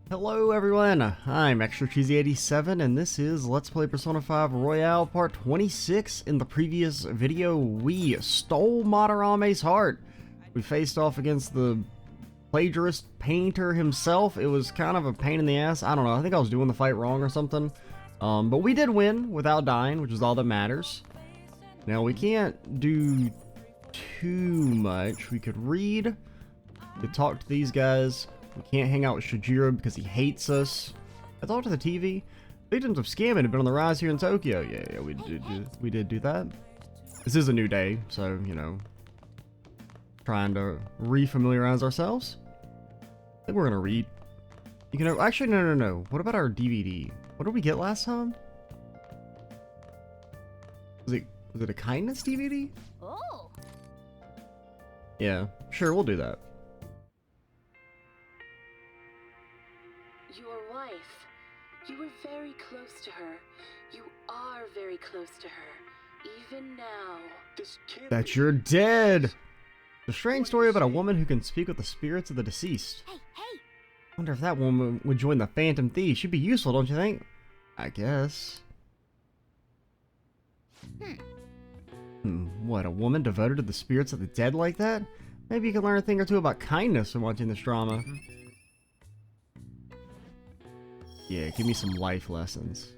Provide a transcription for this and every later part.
Hello everyone, I'm Extra Cheesy 87 and this is Let's Play Persona 5 Royale Part 26. In the previous video, we stole Madarame's heart. We faced off against the plagiarist painter himself. It was kind of a pain in the ass. I don't know, I think I was doing the fight wrong or something. But we did win without dying, which is all that matters. Now we can't do too much. We could read, we could talk to these guys. We can't hang out with Shijiro because he hates us. I talked to the TV. Victims of scamming have been on the rise here in Tokyo. Yeah, we did do that. This is a new day, so, you know, trying to refamiliarize ourselves. I think we're gonna read. You can actually no. What about our DVD? What did we get last time? Was it a kindness DVD? Oh. Yeah, sure, we'll do that. Your wife. You were very close to her. You are very close to her. Even now. That you're dead! The strange story about a woman who can speak with the spirits of the deceased. Hey! Wonder if that woman would join the Phantom Thieves. She'd be useful, don't you think? I guess. What, a woman devoted to the spirits of the dead like that? Maybe you can learn a thing or two about kindness from watching this drama. Yeah, give me some life lessons.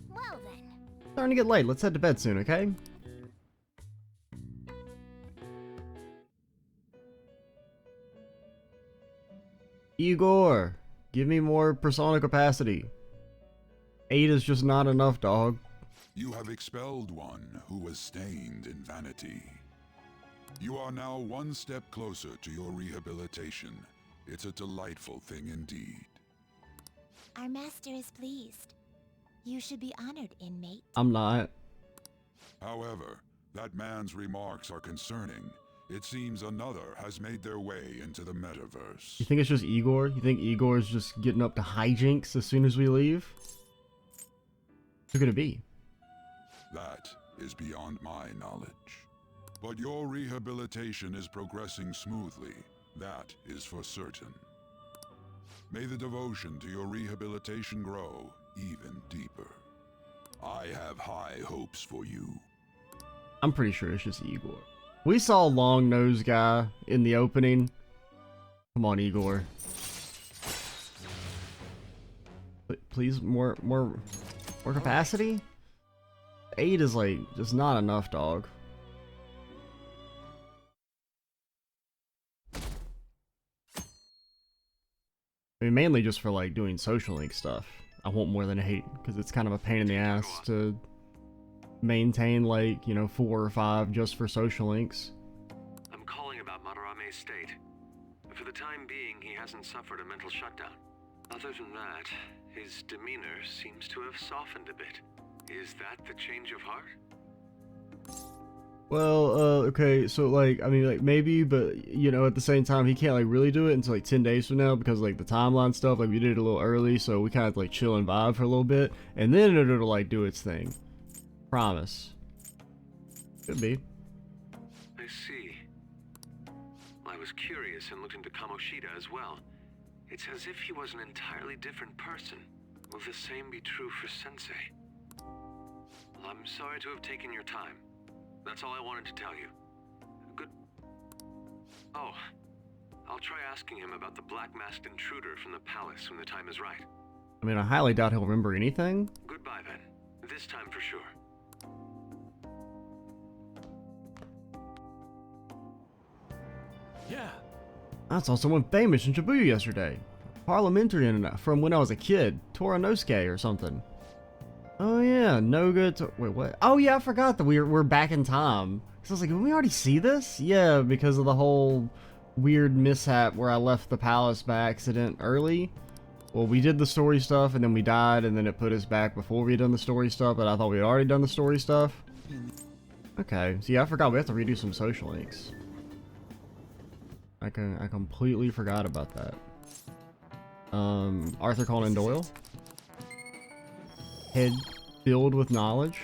Well then. Starting to get late. Let's head to bed soon, okay? Igor, give me more persona capacity. 8 is just not enough, dog. You have expelled one who was stained in vanity. You are now one step closer to your rehabilitation. It's a delightful thing indeed. Our master is pleased. You should be honored, inmate. I'm not. However, that man's remarks are concerning. It seems another has made their way into the metaverse. You think it's just Igor? You think Igor's just getting up to hijinks as soon as we leave? Who could it be? That is beyond my knowledge. But your rehabilitation is progressing smoothly. That is for certain. May the devotion to your rehabilitation grow even deeper. I have high hopes for you. I'm pretty sure it's just Igor. We saw a long-nosed guy in the opening. Come on, Igor. Please, more capacity? 8 is like just not enough, dog. I mean, mainly just for like doing social link stuff. I want more than 8 because it's kind of a pain in the ass to maintain like, you know, 4 or 5 just for social links. I'm calling about Madarame's state. For the time being, he hasn't suffered a mental shutdown. Other than that, his demeanor seems to have softened a bit. Is that the change of heart? Well, okay, so like, I mean, like maybe, but you know, at the same time, he can't like really do it until like 10 days from now because like the timeline stuff, like we did it a little early, so we kind of like chill and vibe for a little bit, and then it'll like do its thing. Promise. Could be. I see. I was curious and looked into Kamoshida as well. It's as if he was an entirely different person. Will the same be true for Sensei? Well, I'm sorry to have taken your time. That's all I wanted to tell you. Good. Oh, I'll try asking him about the black-masked intruder from the palace when the time is right. I mean, I highly doubt he'll remember anything. Goodbye then. This time for sure. Yeah. I saw someone famous in Shibuya yesterday. Parliamentarian from when I was a kid. Toranosuke or something. Oh yeah, wait, what? Oh yeah, I forgot that we're back in time. So I was like, did we already see this? Yeah, because of the whole weird mishap where I left the palace by accident early. Well, we did the story stuff and then we died and then it put us back before we had done the story stuff, but I thought we had already done the story stuff. Okay, so yeah, I forgot we have to redo some social links. I completely forgot about that. Arthur Conan Doyle. Head filled with knowledge.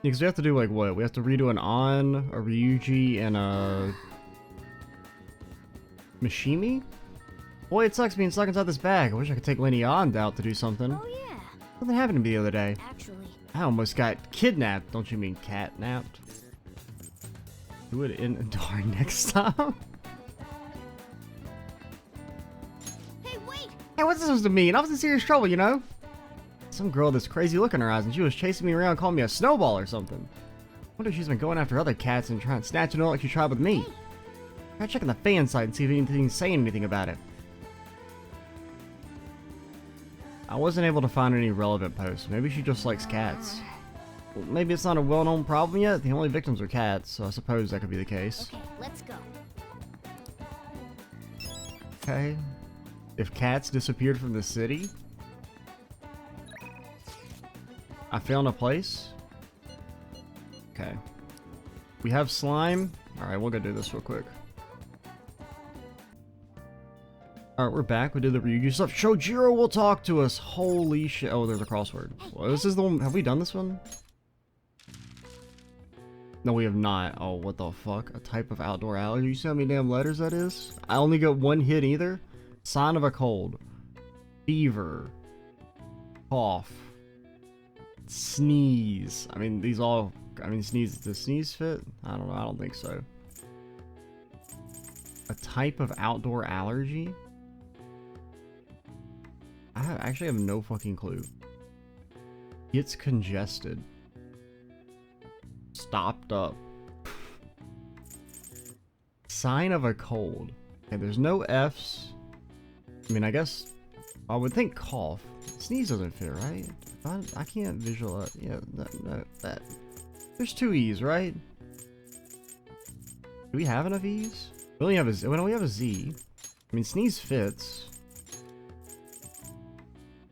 Because we have to do like what? We have to redo an An, a Ryuji, and a Mishimi? Boy, it sucks being stuck inside this bag. I wish I could take Lenny out to do something. Oh yeah, Something happened to me the other day. actually. I almost got kidnapped. Don't you mean catnapped? Do it in the door next time. Hey, wait! Hey, what's this supposed to mean? I was in serious trouble, you know? Some girl with this crazy look in her eyes, and she was chasing me around calling me a snowball or something. Wonder if she's been going after other cats and trying to snatch it all like she tried with me. Try checking the fan site and see if anything's saying anything about it. I wasn't able to find any relevant posts. Maybe she just likes cats. Well, maybe it's not a well-known problem yet. The only victims are cats, so I suppose that could be the case. Okay, let's go. Okay. If cats disappeared from the city, I found a place. Okay. We have slime. Alright, we'll go do this real quick. Alright, we're back. We did the Ryuji stuff. Shojiro will talk to us. Holy shit. Oh, there's a crossword. Well, this is the one. Have we done this one? No, we have not. Oh, what the fuck? A type of outdoor allergy? You see how many damn letters that is? I only got one hit either. Sign of a cold. Fever. Cough. Sneeze. I mean, these all... I mean, sneeze. Does sneeze fit? I don't know. I don't think so. A type of outdoor allergy? I actually have no fucking clue. Gets congested. Stopped up. Sign of a cold. Okay, there's no F's. I mean, I guess I would think cough. Sneeze doesn't fit, right? I can't visualize. Yeah, that. There's two E's, right? Do we have enough E's? We only have a. Well, we have a Z. I mean, sneeze fits.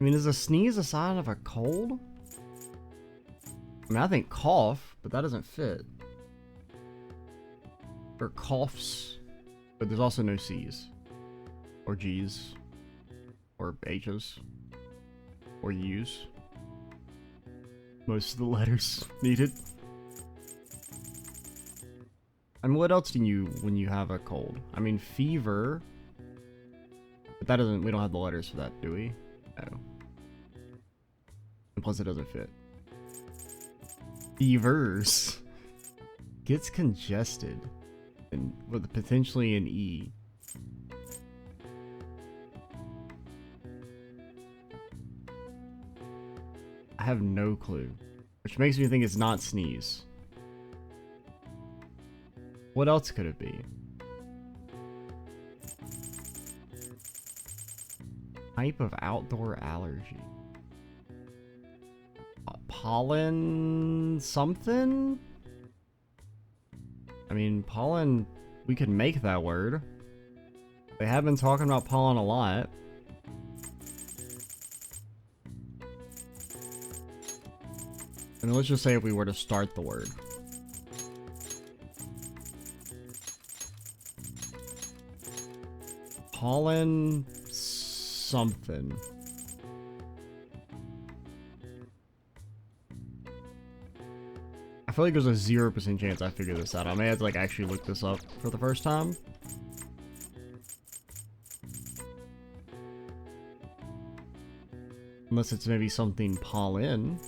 I mean, is a sneeze a sign of a cold? I mean, I think cough, but that doesn't fit. Or coughs, but there's also no C's. Or G's. Or H's. Or U's. Most of the letters needed. And what else do you when you have a cold? I mean, fever. But that doesn't, we don't have the letters for that, do we? No. And plus it doesn't fit. Fevers. Gets congested. And with potentially an E. I have no clue. Which makes me think it's not sneeze. What else could it be? Type of outdoor allergy. Pollen something? I mean, pollen, we could make that word. They have been talking about pollen a lot. And let's just say if we were to start the word. Pollen something. I feel like there's a 0% chance I figure this out. I may have to like actually look this up for the first time. Unless it's maybe something pollen.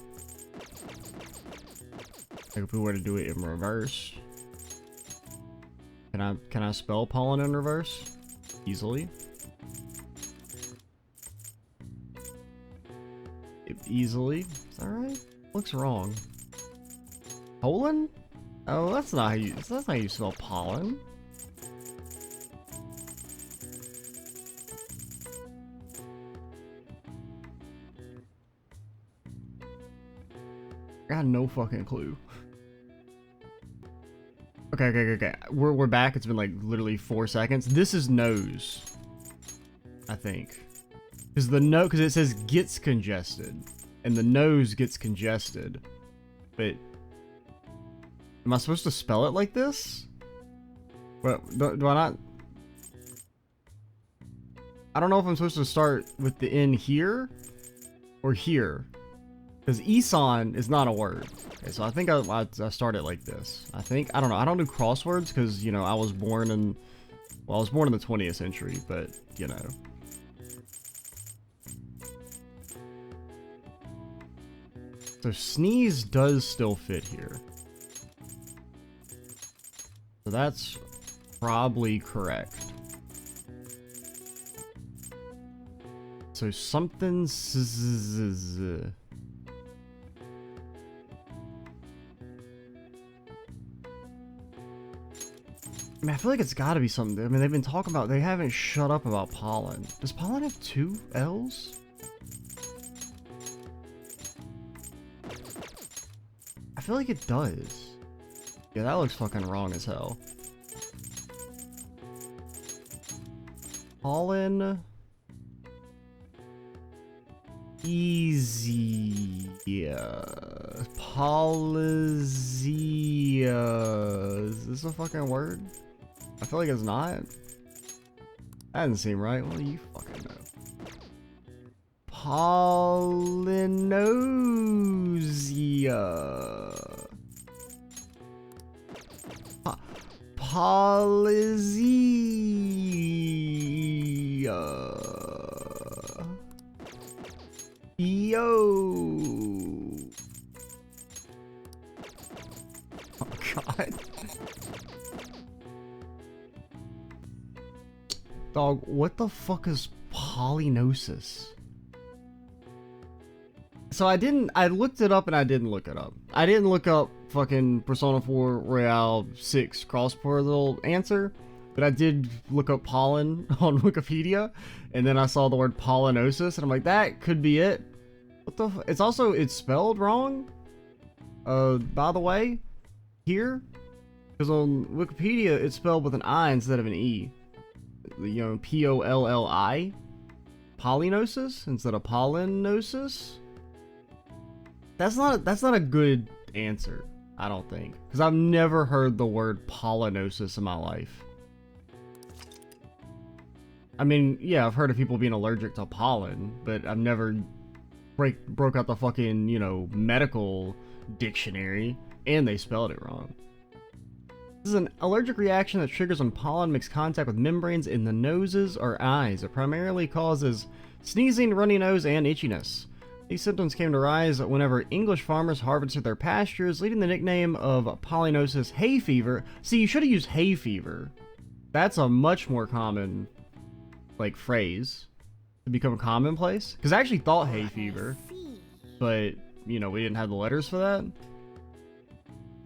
Like if we were to do it in reverse. Can I spell pollen in reverse? Easily. Easily. Is that right? Looks wrong. Pollen? Oh, that's not how you spell pollen. I got no fucking clue. Okay. We're back. It's been like literally 4 seconds. This is nose. I think. Because it says gets congested. And the nose gets congested. But am I supposed to spell it like this? What, do I not? I don't know if I'm supposed to start with the N here or here. Because Isan is not a word. Okay, so I think I start it like this. I don't know. I don't do crosswords because, you know, I was born in Well, I was born in the 20th century, but, you know. So sneeze does still fit here. So that's probably correct. So something... I mean, I feel like it's gotta be something. I mean, they've been talking about... They haven't shut up about pollen. Does pollen have 2 L's? I feel like it does. Yeah, that looks fucking wrong as hell. Pollen... Easy. Polizia. Is this a fucking word? I feel like it's not. That doesn't seem right. What do you fucking know? Polynosia. Polizia. Yo. Oh god. Dog, what the fuck is polynosis? So I looked it up and I didn't look it up. I didn't look up fucking Persona 4 Royale 6 cross-portal answer, but I did look up pollen on Wikipedia, and then I saw the word polynosis, and I'm like, that could be it. What the it's spelled wrong, by the way, here, because on Wikipedia it's spelled with an I instead of an E. You know, Polli, polynosis instead of pollinosis. That's not a good answer, I don't think, because I've never heard the word pollinosis in my life. I mean, yeah, I've heard of people being allergic to pollen, but I've never broke out the fucking, you know, medical dictionary, and they spelled it wrong. This is an allergic reaction that triggers when pollen makes contact with membranes in the noses or eyes. It primarily causes sneezing, runny nose, and itchiness. These symptoms came to rise whenever English farmers harvested their pastures, leading the nickname of polynosis hay fever. See, you should have used hay fever. That's a much more common, like, phrase to become commonplace. Because I actually thought hay fever, but, you know, we didn't have the letters for that.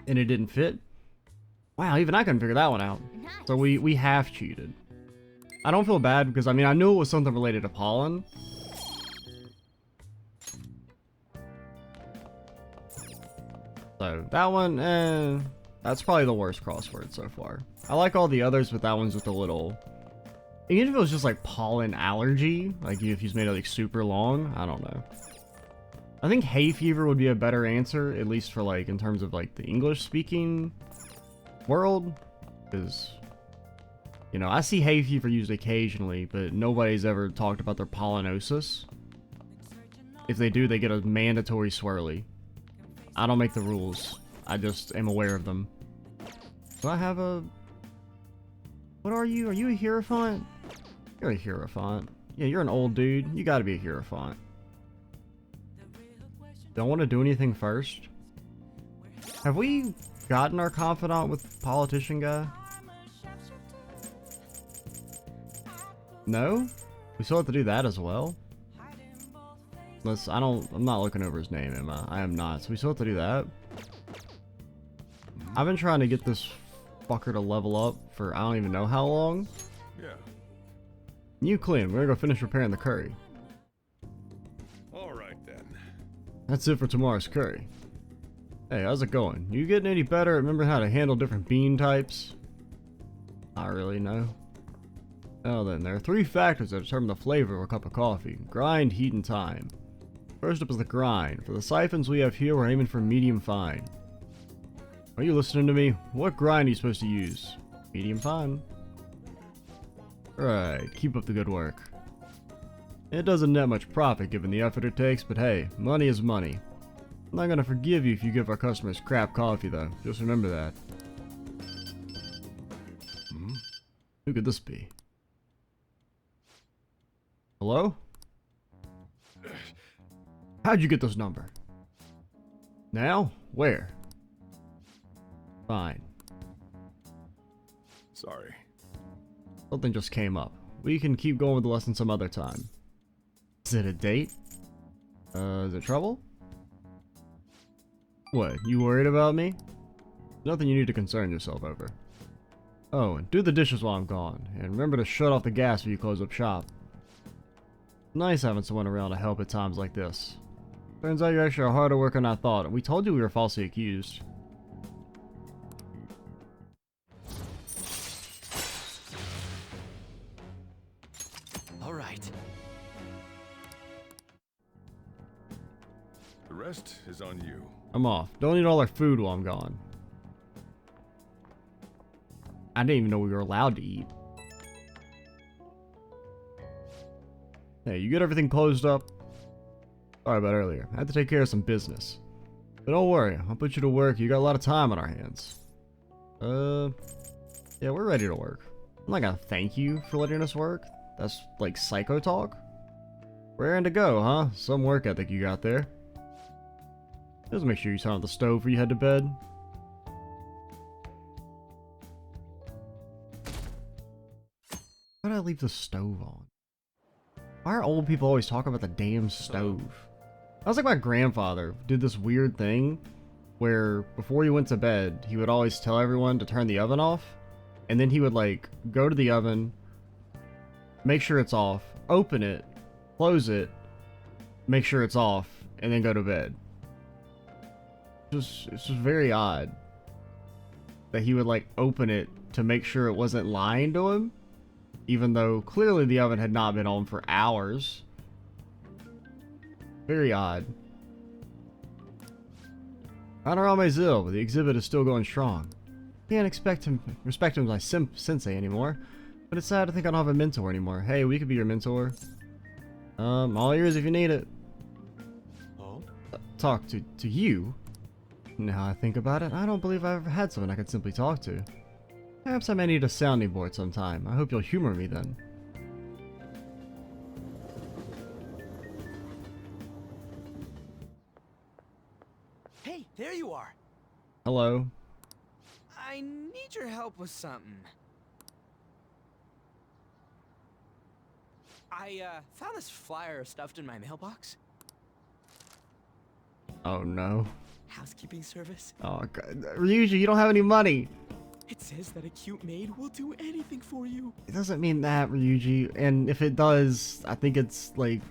And it didn't fit. Wow, even I couldn't figure that one out. So we half cheated. I don't feel bad because, I mean, I knew it was something related to pollen. So that one, that's probably the worst crossword so far. I like all the others, but that one's with a little... Even if it was just like pollen allergy, like if he's made it like super long, I don't know. I think hay fever would be a better answer, at least for like in terms of like the English speaking world, because, you know, I see hay fever used occasionally, but nobody's ever talked about their pollinosis. If they do, they get a mandatory swirly. I don't make the rules. I just am aware of them. Do I have a... What are you? Are you a Hierophant? You're a Hierophant. Yeah, you're an old dude. You gotta be a Hierophant. Don't want to do anything first? Have we gotten our confidant with politician guy? No? We still have to do that as well? I'm not looking over his name, am I? I am not. So we still have to do that? I've been trying to get this fucker to level up for I don't even know how long. Yeah. You clean. We're gonna go finish repairing the curry. Alright then. That's it for tomorrow's curry. Hey, how's it going? You getting any better at remembering how to handle different bean types? Not really, no. Well then, there are 3 factors that determine the flavor of a cup of coffee. Grind, heat, and time. First up is the grind. For the siphons we have here, we're aiming for medium fine. Are you listening to me? What grind are you supposed to use? Medium fine. Right, keep up the good work. It doesn't net much profit given the effort it takes, but hey, money is money. I'm not gonna forgive you if you give our customers crap coffee though, just remember that. Who could this be? Hello? How'd you get this number? Now? Where? Fine. Sorry. Something just came up. We can keep going with the lesson some other time. Is it a date? Is it trouble? What, you worried about me? Nothing you need to concern yourself over. Oh, and do the dishes while I'm gone. And remember to shut off the gas when you close up shop. Nice having someone around to help at times like this. Turns out you're actually a harder worker than I thought, and we told you we were falsely accused. All right. The rest is on you. I'm off. Don't eat all our food while I'm gone. I didn't even know we were allowed to eat. Hey, you get everything closed up? Sorry about earlier. I had to take care of some business. But don't worry, I'll put you to work. You got a lot of time on our hands. Yeah, we're ready to work. I'm not gonna thank you for letting us work. That's like psycho talk. Raring to go, huh? Some work ethic you got there. Just make sure you turn on the stove before you head to bed. Why did I leave the stove on? Why are old people always talking about the damn stove? I was like my grandfather did this weird thing where before he went to bed, he would always tell everyone to turn the oven off. And then he would like go to the oven, make sure it's off, open it, close it, make sure it's off, and then go to bed. It's just very odd that he would like open it to make sure it wasn't lying to him, even though clearly the oven had not been on for hours. Very odd. Hanarame's ill, but the exhibit is still going strong. Can't respect him as my sensei anymore, but it's sad to think I don't have a mentor anymore. Hey, we could be your mentor. All ears if you need it. Oh? Talk to you? Now I think about it, I don't believe I ever had someone I could simply talk to. Perhaps I may need a sounding board sometime. I hope you'll humor me then. Hey, there you are. Hello. I need your help with something. I found this flyer stuffed in my mailbox. Oh no. Housekeeping service. Oh god. Ryuji, you don't have any money. It says that a cute maid will do anything for you. It doesn't mean that, Ryuji. And if it does, I think it's like,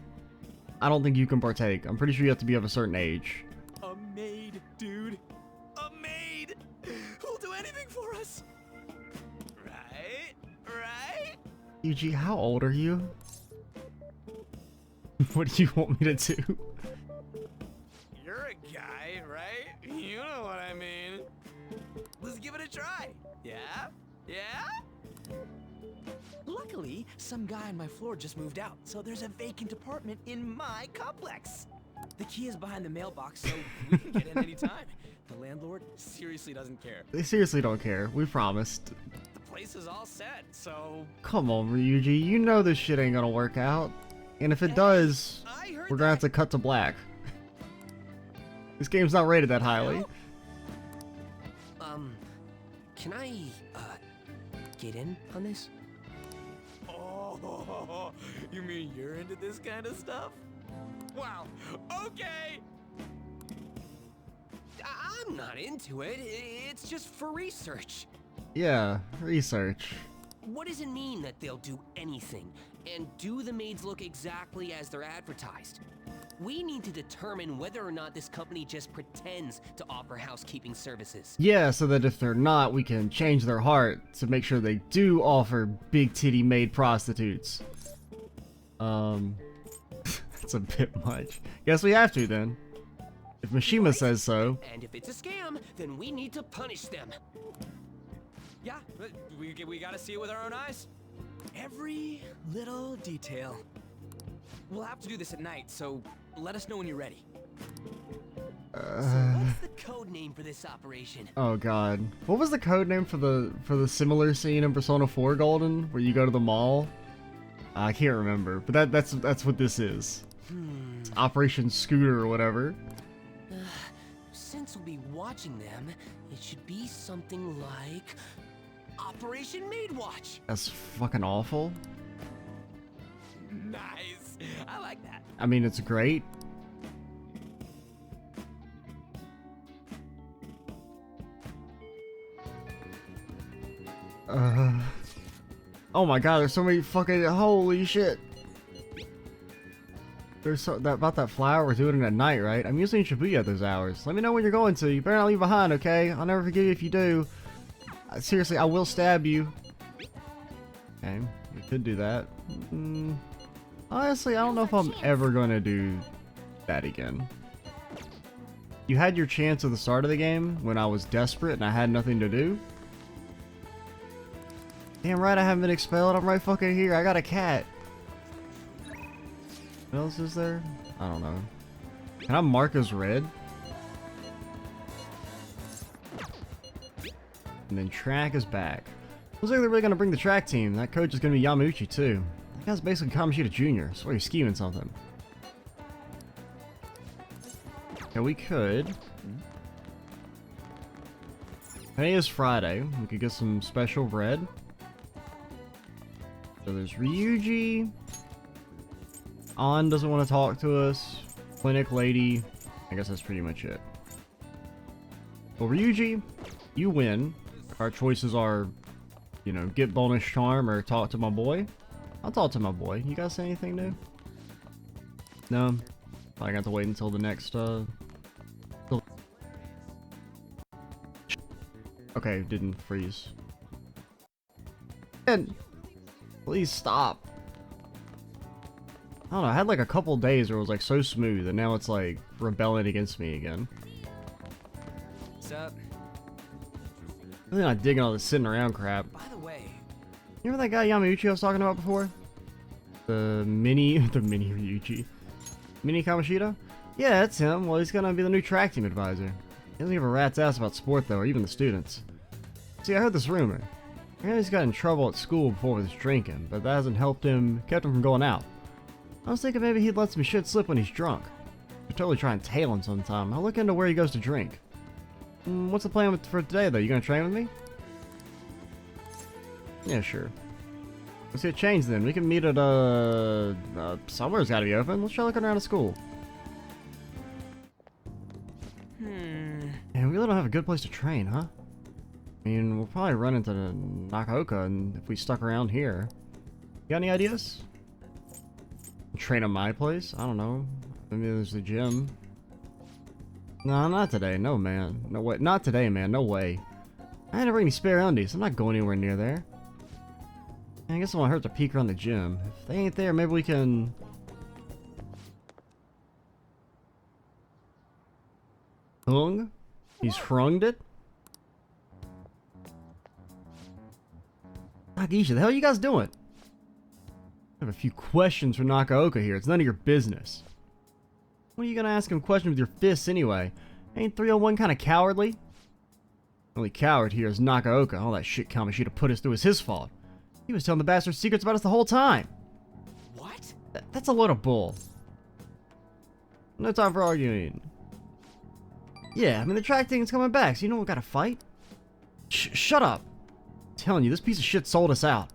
I don't think you can partake. I'm pretty sure you have to be of a certain age. A maid, dude. A maid who'll do anything for us. Right? Right? Ryuji, how old are you? What do you want me to do? You're a guy, right? You know what I mean. Let's give it a try. Yeah? Yeah? Luckily, some guy on my floor just moved out, so there's a vacant apartment in my complex. The key is behind the mailbox, so we can get in anytime. The landlord seriously doesn't care. They seriously don't care. We promised. The place is all set, so... Come on, Ryuji. You know this shit ain't gonna work out. And if it does, I heard we're gonna have to cut to black. This game's not rated that highly. Can I, get in on this? Oh, you mean you're into this kind of stuff? Wow, okay! I'm not into it. It's just for research. Yeah, research. What does it mean that they'll do anything? And do the maids look exactly as they're advertised? We need to determine whether or not this company just pretends to offer housekeeping services. Yeah, so that if they're not, we can change their heart to make sure they do offer big titty maid prostitutes. That's a bit much. Guess we have to then. If Mishima says so. And if it's a scam, then we need to punish them. Yeah, but we gotta see it with our own eyes. Every little detail. We'll have to do this at night, so let us know when you're ready. what's the code name for this operation? Oh god. What was the code name for the similar scene in Persona 4 Golden where you go to the mall? I can't remember, but that's what this is. It's Operation Scooter or whatever. Since we'll be watching them, it should be something like Operation Maidwatch. That's fucking awful. Nice. I like that. I mean, it's great. Oh my god, there's so many fucking, holy shit. There's about that flower, we're doing it at night, right? I'm usually in Shibuya at those hours. Let me know when you're going to. You better not leave behind, okay? I'll never forgive you if you do. Seriously, I will stab you. Okay, we could do that. Honestly, I don't know if I'm ever going to do that again. You had your chance at the start of the game when I was desperate and I had nothing to do. Damn right I haven't been expelled. I'm right fucking here. I got a cat. What else is there? I don't know. Can I mark as red? And then track is back. Looks like they're really gonna bring the track team. That coach is gonna be Yamauchi too. That guy's basically Kamoshida Jr. I swear he's scheming something. Okay, we could. Today is Friday. We could get some special bread. So there's Ryuji. An doesn't want to talk to us. Clinic lady. I guess that's pretty much it. Well, Ryuji, you win. Our choices are, you know, get bonus charm or talk to my boy. I'll talk to my boy. You guys say anything new? No? I got to wait until the next, Okay, didn't freeze. And please stop. I don't know, I had like a couple days where it was like so smooth and now it's like rebelling against me again. What's up? Really not digging all this sitting around crap. By the way, You remember that guy Yamauchi I was talking about before? The mini Ryuji. Mini Kamoshida? Yeah, that's him. Well, he's gonna be the new track team advisor. He doesn't give a rat's ass about sport though, or even the students. See, I heard this rumor. Apparently he's got in trouble at school before with his drinking, but that hasn't kept him from going out. I was thinking maybe he'd let some shit slip when he's drunk. Should totally try and tail him sometime. I'll look into where he goes to drink. What's the plan for today though? You gonna train with me? Yeah, sure. Let's get changed then. We can meet at somewhere's gotta be open. Let's try looking around the school. Man, we really don't have a good place to train, huh? I mean, we'll probably run into Nakaoka and if we stuck around here. You got any ideas? Train at my place? I don't know. Maybe there's the gym. No, not today. No, man. No way. Not today, man. No way. I had to bring any spare undies. I'm not going anywhere near there. I guess it won't hurt to peek around the gym. If they ain't there, maybe we can... Hung? He's hrunged it? Nagisha, the hell are you guys doing? I have a few questions for Nakaoka here. It's none of your business. What are you gonna ask him questions with your fists anyway? Ain't 301 kind of cowardly? The only coward here is Nakaoka. All that shit Kamoshida put us through is his fault. He was telling the bastard secrets about us the whole time. What? That's a load of bull. No time for arguing. Yeah, I mean the track thing's coming back, so you know we gotta fight? Shut up! I'm telling you, this piece of shit sold us out.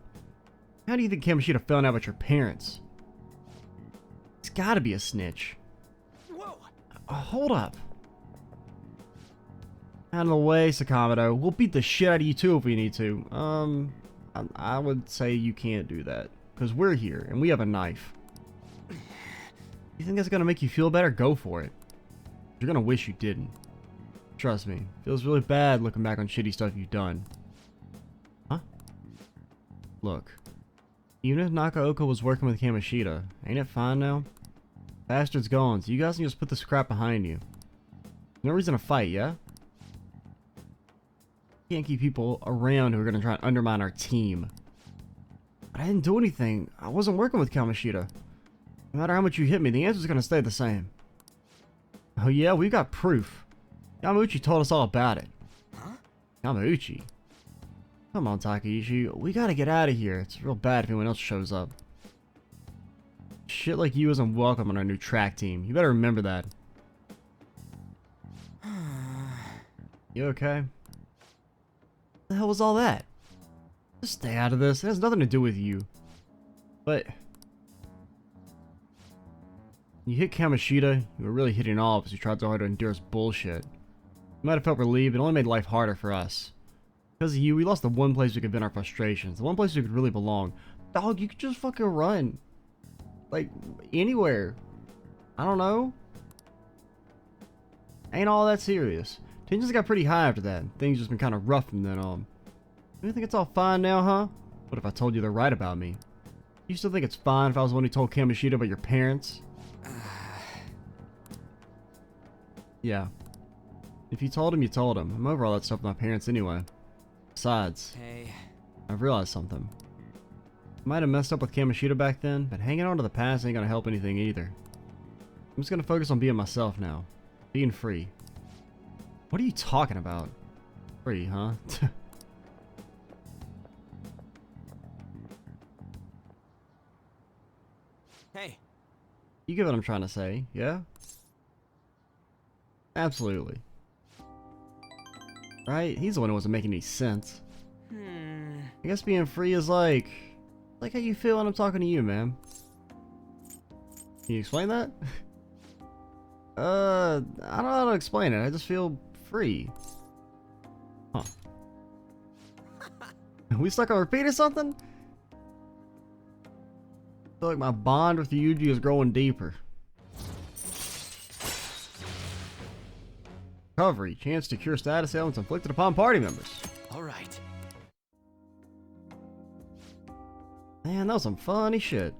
How do you think Kamoshida found out about your parents? He's gotta be a snitch. whoa! Hold up. Out of the way, Sakamoto. We'll beat the shit out of you too if we need to. I would say you can't do that. Because we're here, and we have a knife. You think that's gonna make you feel better? Go for it. You're gonna wish you didn't. Trust me. Feels really bad looking back on shitty stuff you've done. Huh? Look. Even if Nakaoka was working with Kamoshida, ain't it fine now? Bastard's gone, so you guys can just put this crap behind you. No reason to fight, yeah? Can't keep people around who are gonna try and undermine our team. But I didn't do anything. I wasn't working with Kamoshida. No matter how much you hit me, the answer's gonna stay the same. Oh yeah, we got proof. Yamauchi told us all about it. Huh? Yamauchi? Come on, Takaishi. We gotta get out of here. It's real bad if anyone else shows up. Shit like you isn't welcome on our new track team. You better remember that. You okay? What the hell was all that? Just stay out of this. It has nothing to do with you. But you hit Kamoshida, you were really hitting all of us who tried so hard to endure his bullshit. You might have felt relieved, it only made life harder for us. Because of you, we lost the one place we could vent our frustrations, the one place we could really belong. Dog, you could just fucking run. Like, anywhere. I don't know. Ain't all that serious. Tensions got pretty high after that. Things just been kind of rough from then on. You think it's all fine now, huh? What if I told you they're right about me? You still think it's fine if I was the one who told Kamoshida about your parents? Yeah. If you told him, you told him. I'm over all that stuff with my parents anyway. Besides, Hey. I've realized something. I might have messed up with Kamoshida back then, but hanging on to the past ain't gonna help anything either. I'm just gonna focus on being myself now. Being free. What are you talking about? Free, huh? Hey. You get what I'm trying to say, yeah? Absolutely. Right? He's the one who wasn't making any sense. I guess being free is like how you feel when I'm talking to you, man. Can you explain that? I don't know how to explain it. I just feel free. Huh. We stuck on repeat or something? I feel like my bond with Ryuji is growing deeper. Recovery. Chance to cure status ailments inflicted upon party members. Alright. Man, that was some funny shit.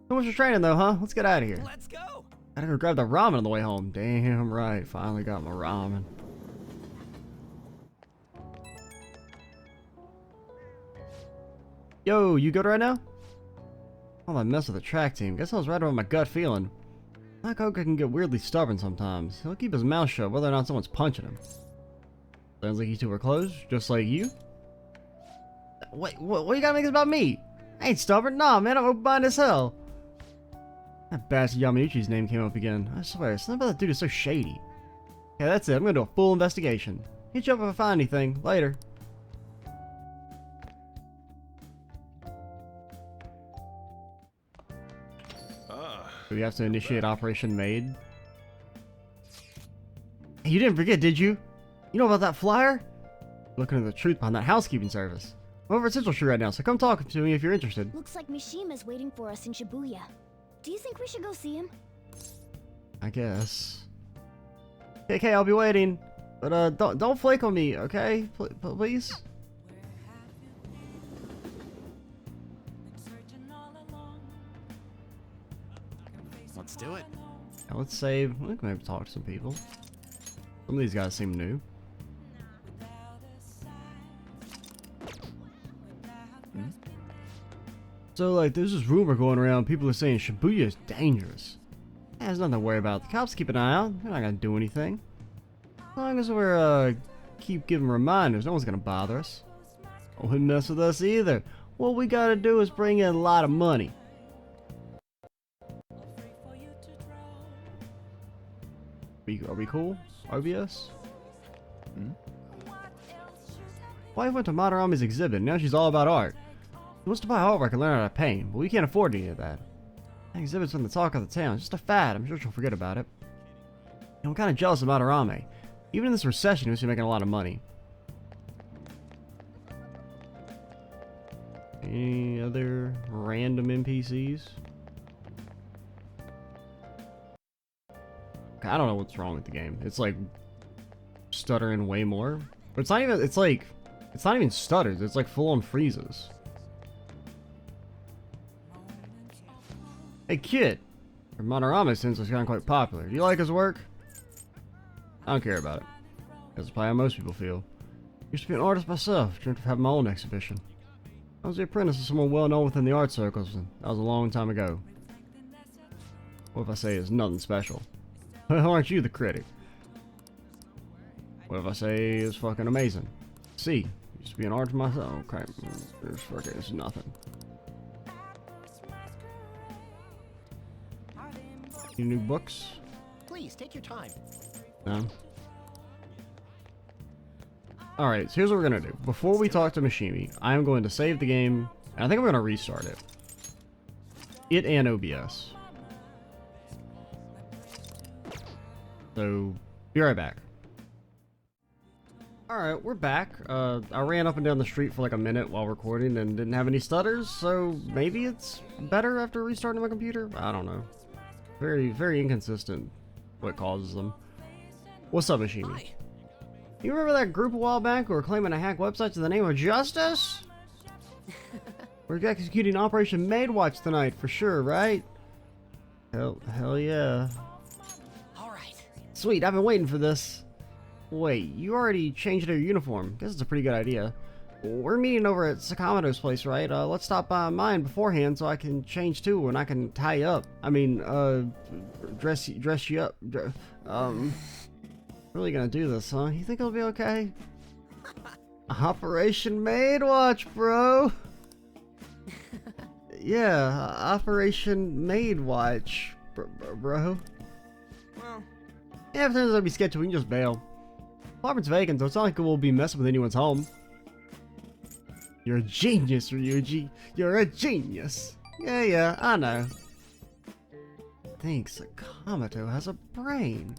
So much for training though, huh? Let's get out of here. Let's go! Gotta go grab the ramen on the way home. Damn right. Finally got my ramen. Yo, you good right now? All that mess with the track team. Guess I was right about my gut feeling. That Koga can get weirdly stubborn sometimes. He'll keep his mouth shut whether or not someone's punching him. Sounds like you two were close, just like you. Wait, what you gotta make this about me? I ain't stubborn. Nah, man, I'm open-minded as hell. That bastard Yamauchi's name came up again. I swear, something about that dude is so shady. Okay, that's it. I'm gonna do a full investigation. Hit you up if I find anything. Later. Do we have to initiate Operation Maid? Hey, you didn't forget, did you? You know about that flyer? Looking at the truth behind that housekeeping service. I'm over at Central Street right now, so come talk to me if you're interested. Looks like Mishima's waiting for us in Shibuya. Do you think we should go see him? I guess. Okay, I'll be waiting. But don't flake on me, okay? Please? Let's do it. Now let's save. We can maybe talk to some people. Some of these guys seem new. So, like, there's this rumor going around. People are saying Shibuya is dangerous. There's nothing to worry about. The cops keep an eye out. They're not gonna do anything. As long as we're, keep giving reminders, no one's gonna bother us. Don't mess with us either. What we gotta do is bring in a lot of money. Are we cool? OBS? Wife went to Madarami's exhibit, and now she's all about art. She wants to buy artwork and learn how to paint, but we can't afford any of that. That exhibit's been the talk of the town. It's just a fad. I'm sure she'll forget about it. And I'm kind of jealous of Madarame. Even in this recession, he was making a lot of money. Any other random NPCs? I don't know what's wrong with the game. It's like stuttering way more. But it's not even, it's not even stutters. It's like full on freezes. Hey kid, your Madarame since has gotten quite popular. Do you like his work? I don't care about it. That's probably how most people feel. Used to be an artist myself, dreamt of having my own exhibition. I was the apprentice of someone well known within the art circles, and that was a long time ago. What if I say it's nothing special? Well, aren't you the critic? What if I say it's fucking amazing? C. Used to be an art myself. Okay, there's nothing. Any new books? Please take your time. No. Alright, so here's what we're gonna do. Before we talk to Mishima, I am going to save the game, and I think I'm gonna restart it. It and OBS. So, be right back. Alright, we're back. I ran up and down the street for like a minute while recording and didn't have any stutters, so maybe it's better after restarting my computer? I don't know. Very, very inconsistent what causes them. What's up, Mishima? Hi. You remember that group a while back who were claiming to hack websites in the name of justice? We're executing Operation Maidwatch tonight for sure, right? Hell yeah. All right. Sweet, I've been waiting for this. Wait, you already changed your uniform. Guess it's a pretty good idea. We're meeting over at Sakamoto's place, right? Let's stop by mine beforehand so I can change too and I can tie you up. I mean, dress you up. Really gonna do this, huh? You think it'll be okay? Operation Maidwatch, bro! Yeah, Operation Maidwatch, bro. Well, Yeah, if it turns out to be sketchy, we can just bail. Apartment's vacant, so it's not like we'll be messing with anyone's home. You're a genius, Ryuji. You're a genius. Yeah, I know. Thinks Sakamoto has a brain.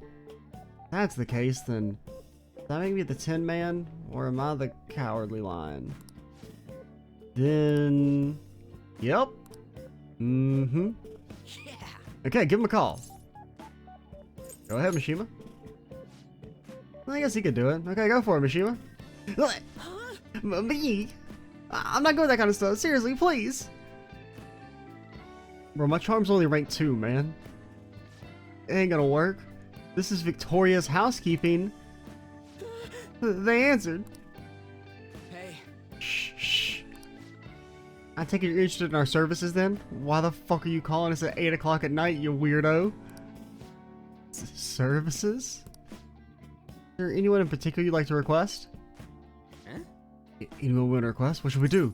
If that's the case, then does that make me the Tin Man, or am I the Cowardly Lion? Then, yep. Mm-hmm. Yeah. Okay, give him a call. Go ahead, Mishima. I guess he could do it. Okay, go for it, Mishima. Huh? Me? I'm not good with that kind of stuff. Seriously, please. Bro, my charm's only rank 2, man. It ain't gonna work. This is Victoria's housekeeping. They answered. Hey. Shh. I take it you're interested in our services then? Why the fuck are you calling us at 8 o'clock at night, you weirdo? Services? Is there anyone in particular you'd like to request? Huh? Anyone want to request? What should we do?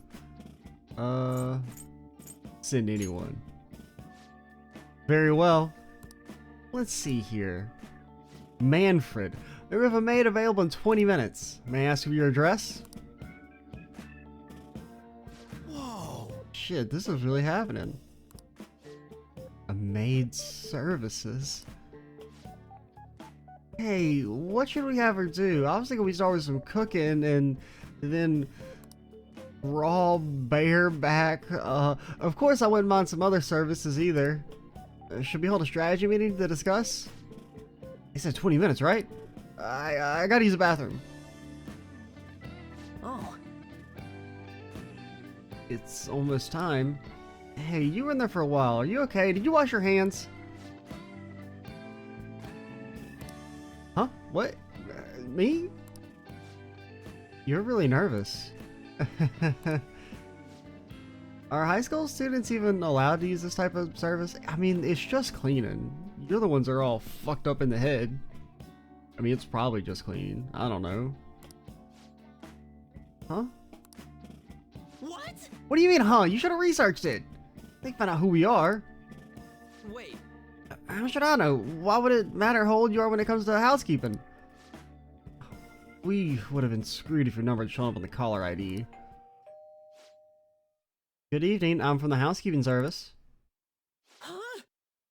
Send anyone. Very well. Let's see here. Manfred. We have a maid available in 20 minutes. May I ask for your address? Whoa. Shit, this is really happening. A maid's services. Hey, what should we have her do? I was thinking we start with some cooking and then raw bareback. Of course I wouldn't mind some other services either. Should we hold a strategy meeting to discuss? He said 20 minutes, right? I gotta use the bathroom. Oh. It's almost time. Hey, you were in there for a while. Are you okay? Did you wash your hands? Huh? What? Me? You're really nervous. Are high school students even allowed to use this type of service? I mean, it's just cleaning. You're the ones that are all fucked up in the head. I mean, it's probably just cleaning. I don't know. Huh? What? What do you mean, huh? You should have researched it. They found out who we are. Wait. How should I know? Why would it matter how old you are when it comes to housekeeping? We would have been screwed if your number had shown up on the caller ID. Good evening, I'm from the housekeeping service. Huh?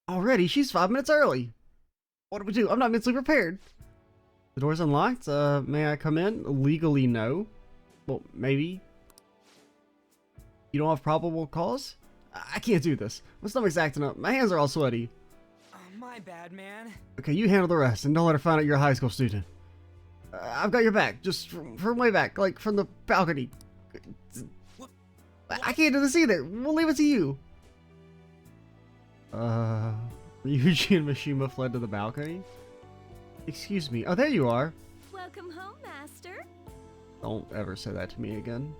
Already? She's 5 minutes early. What do we do? I'm not mentally prepared. The door's unlocked. May I come in? Legally, no. Well, maybe. You don't have probable cause? I can't do this. My stomach's acting up. My hands are all sweaty. my bad, man. Okay, you handle the rest, and don't let her find out you're a high school student. I've got your back, just from way back, like from the balcony. I can't do this either. We'll leave it to you. Ryuji and Mishima fled to the balcony. Excuse me. Oh, there you are. Welcome home, Master. Don't ever say that to me again.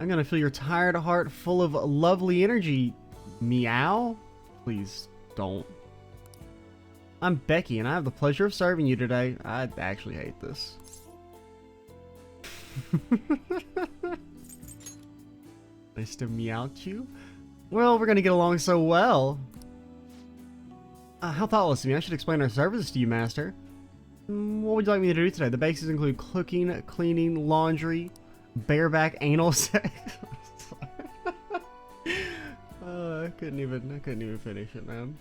I'm gonna fill your tired heart full of lovely energy. Meow? Please don't. I'm Becky, and I have the pleasure of serving you today. I actually hate this. Nice to meow you. Well, we're gonna get along so well. How thoughtless of me. I should explain our services to you, Master. What would you like me to do today? The basics include cooking, cleaning, laundry, bareback anal sex. I couldn't even finish it, man.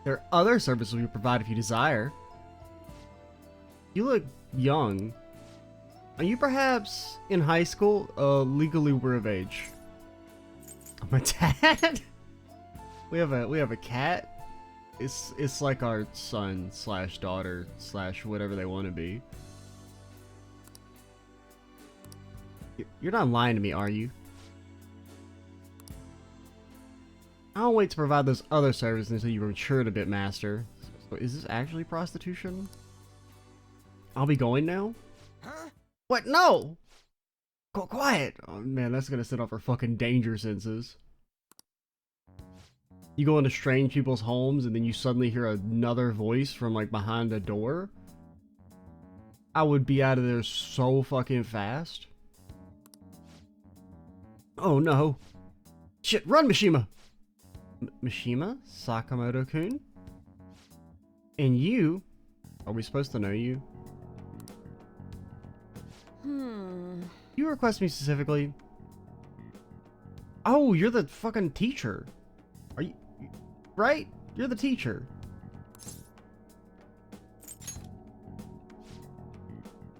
There are other services we provide if you desire. You look young. Are you perhaps in high school? Legally we're of age. My dad? we have a cat. It's like our son slash daughter slash whatever they want to be. You're not lying to me, are you? I'll wait to provide those other services until you've matured a bit, Master. So is this actually prostitution? I'll be going now? Huh? What? No! Go quiet! Oh man, that's gonna set off our fucking danger senses. You go into strange people's homes and then you suddenly hear another voice from like behind a door? I would be out of there so fucking fast. Oh no. Shit, run, Mishima! Mishima? Sakamoto-kun? And you? Are we supposed to know you? You request me specifically? Oh, you're the fucking teacher. Are you... Right? You're the teacher.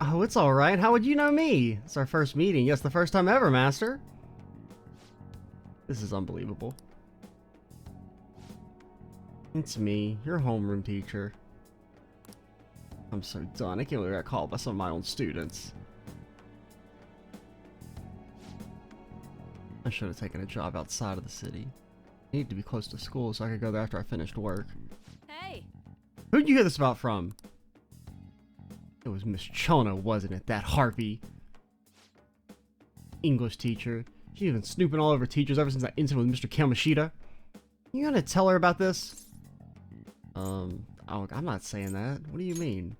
Oh, it's alright. How would you know me? It's our first meeting. Yes, the first time ever, Master. This is unbelievable. It's me, your homeroom teacher. I'm so done. I can't believe I got called by some of my own students. I should have taken a job outside of the city. I need to be close to school so I could go there after I finished work. Hey! Who'd you hear this about from? It was Miss Chona, wasn't it? That harpy. English teacher. She's been snooping all over teachers ever since that incident with Mr. Kamishita. You gonna tell her about this? Oh, I'm not saying that. What do you mean?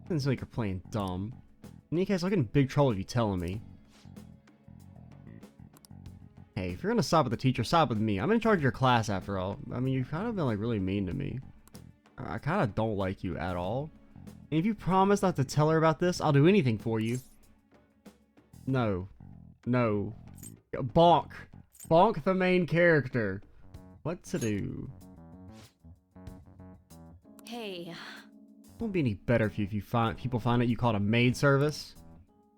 Doesn't seem like you're playing dumb. In any case, I'll get in big trouble if you telling me. Hey, if you're gonna stop with the teacher, stop with me. I'm in charge of your class after all. I mean, you've kind of been like really mean to me. I kind of don't like you at all. And if you promise not to tell her about this, I'll do anything for you. No. No. Bonk. Bonk the main character. What to do? Hey. Won't be any better if people find out you called a maid service.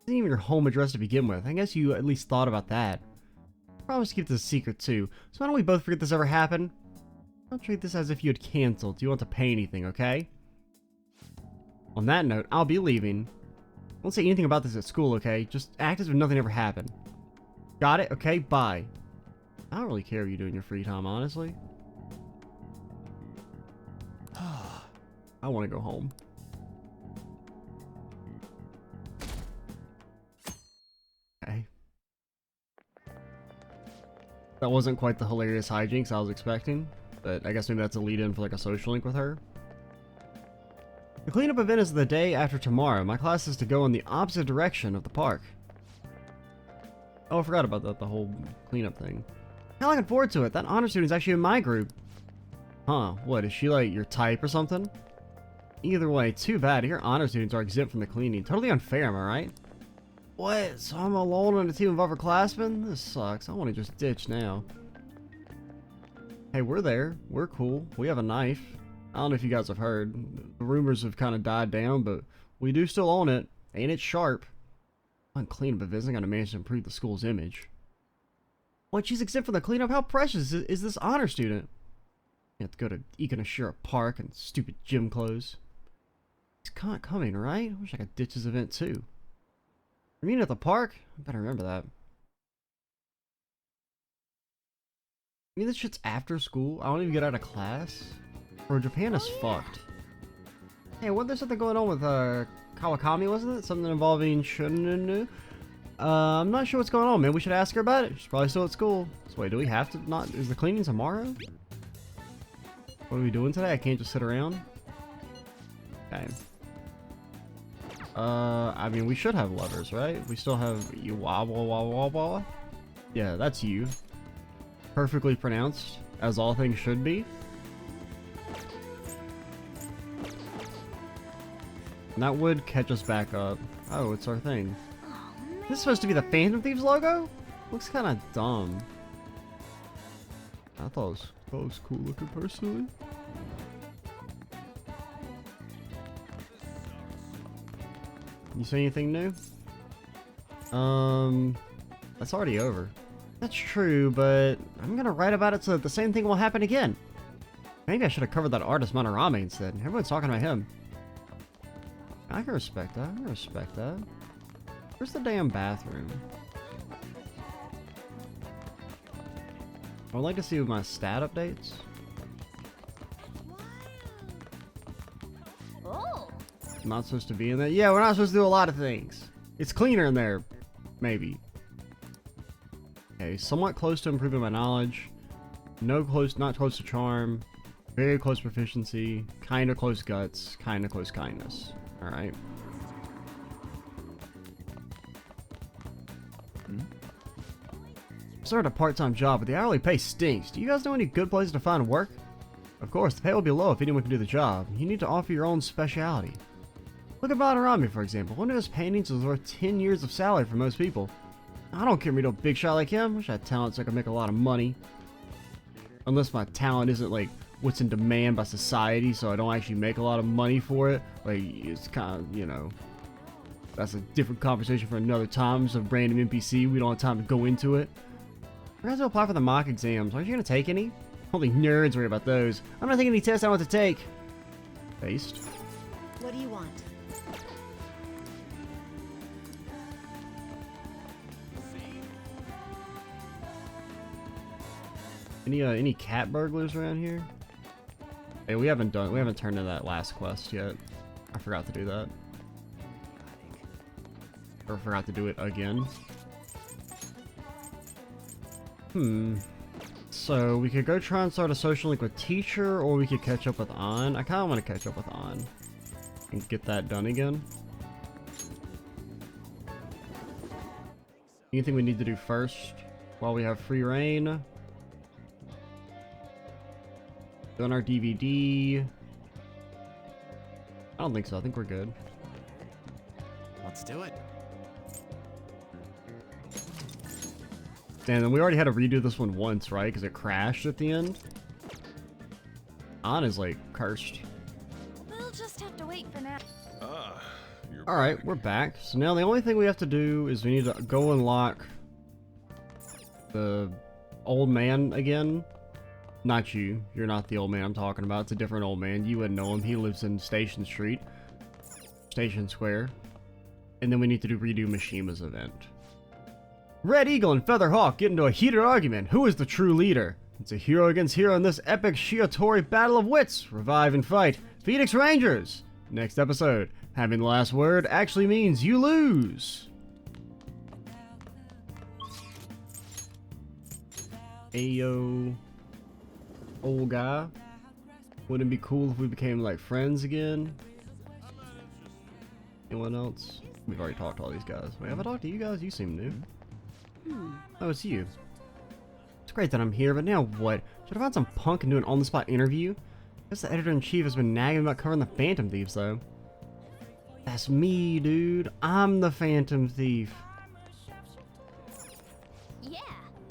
This isn't even your home address to begin with. I guess you at least thought about that. Promise to keep this a secret too. So why don't we both forget this ever happened? I'll treat this as if you had canceled. Do you want to pay anything, okay? On that note, I'll be leaving. Don't say anything about this at school, okay? Just act as if nothing ever happened. Got it? Okay, bye. I don't really care what you do in your free time, honestly. I want to go home. Okay. That wasn't quite the hilarious hijinks I was expecting, but I guess maybe that's a lead-in for like a social link with her. The cleanup event is the day after tomorrow. My class is to go in the opposite direction of the park. Oh, I forgot about that, the whole cleanup thing. Kinda looking forward to it. That honor student's actually in my group. Huh, what, is she like your type or something? Either way, too bad. Your honor students are exempt from the cleaning. Totally unfair, am I right? What? So I'm alone on a team of upperclassmen? This sucks. I want to just ditch now. Hey, we're there. We're cool. We have a knife. I don't know if you guys have heard. The rumors have kind of died down, but we do still own it. Ain't it sharp? I'm clean, but isn't gonna manage to improve the school's image. What? She's exempt from the cleanup? How precious is this honor student? You have to go to Ikonashira Park in stupid gym clothes. He's coming, right? I wish I could ditch this event too. You mean at the park? I better remember that. You mean this shit's after school? I don't even get out of class? Bro, Japan is fucked. Hey, wasn't there something going on with Kawakami, wasn't it? Something involving Shununu? I'm not sure what's going on, man. We should ask her about it. She's probably still at school. So wait, do we have to not... Is the cleaning tomorrow? What are we doing today? I can't just sit around. Okay. I mean, we should have levers, right? We still have you wobble wobble wobble. Yeah, that's you. Perfectly pronounced, as all things should be. And that would catch us back up. Oh, it's our thing. This is supposed to be the Phantom Thieves logo? Looks kind of dumb. I thought it was cool looking personally. You see anything new? That's already over. That's true, but I'm gonna write about it so that the same thing will happen again. Maybe I should have covered that artist Manorame instead. Everyone's talking about him. I can respect that. I can respect that. Where's the damn bathroom? I would like to see my stat updates. Oh. Not supposed to be in there. Yeah, we're not supposed to do a lot of things. It's cleaner in there. Maybe. Okay, somewhat close to improving my knowledge. Not close to charm. Very close proficiency. Kinda close guts. Kinda close kindness. Alright. Started a part-time job, but the hourly pay stinks. Do you guys know any good places to find work? Of course, the pay will be low if anyone can do the job. You need to offer your own specialty. Look at Madarame, for example. One of his paintings is worth 10 years of salary for most people. I don't care if you're a big shot like him. Wish I had talent so I could make a lot of money. Unless my talent isn't like what's in demand by society, so I don't actually make a lot of money for it. Like, it's kind of, you know, that's a different conversation for another time. It's a random NPC. We don't have time to go into it. I forgot to apply for the mock exams. Aren't you going to take any? Only nerds worry about those. I'm not taking any tests I want to take. Based. What do you want? Any cat burglars around here? Hey, we haven't turned in that last quest yet. I forgot to do that. Or forgot to do it again. So we could go try and start a social link with Teacher, or we could catch up with An. I kind of want to catch up with An and get that done again. Anything we need to do first while we have free reign? Done our DVD. I don't think so. I think we're good. Let's do it. And then we already had to redo this one once, right? Because it crashed at the end. An is like cursed. We'll just have to wait for now. Alright, we're back. So now the only thing we have to do is we need to go unlock the old man again. Not you. You're not the old man I'm talking about. It's a different old man. You wouldn't know him. He lives in Station Street. Station Square. And then we need to redo Mishima's event. Red Eagle and Featherhawk get into a heated argument. Who is the true leader? It's a hero against hero in this epic Shiatori battle of wits. Revive and fight. Phoenix Rangers! Next episode. Having the last word actually means you lose. Ayo. Old guy. Wouldn't it be cool if we became like friends again? Anyone else? We've already talked to all these guys. Wait, have I talked to you guys? You seem new. Oh, it's you. It's great that I'm here, but now what? Should I find some punk and do an on-the-spot interview? I guess the editor-in-chief has been nagging about covering the Phantom Thieves, though. That's me, dude. I'm the Phantom Thief. Yeah.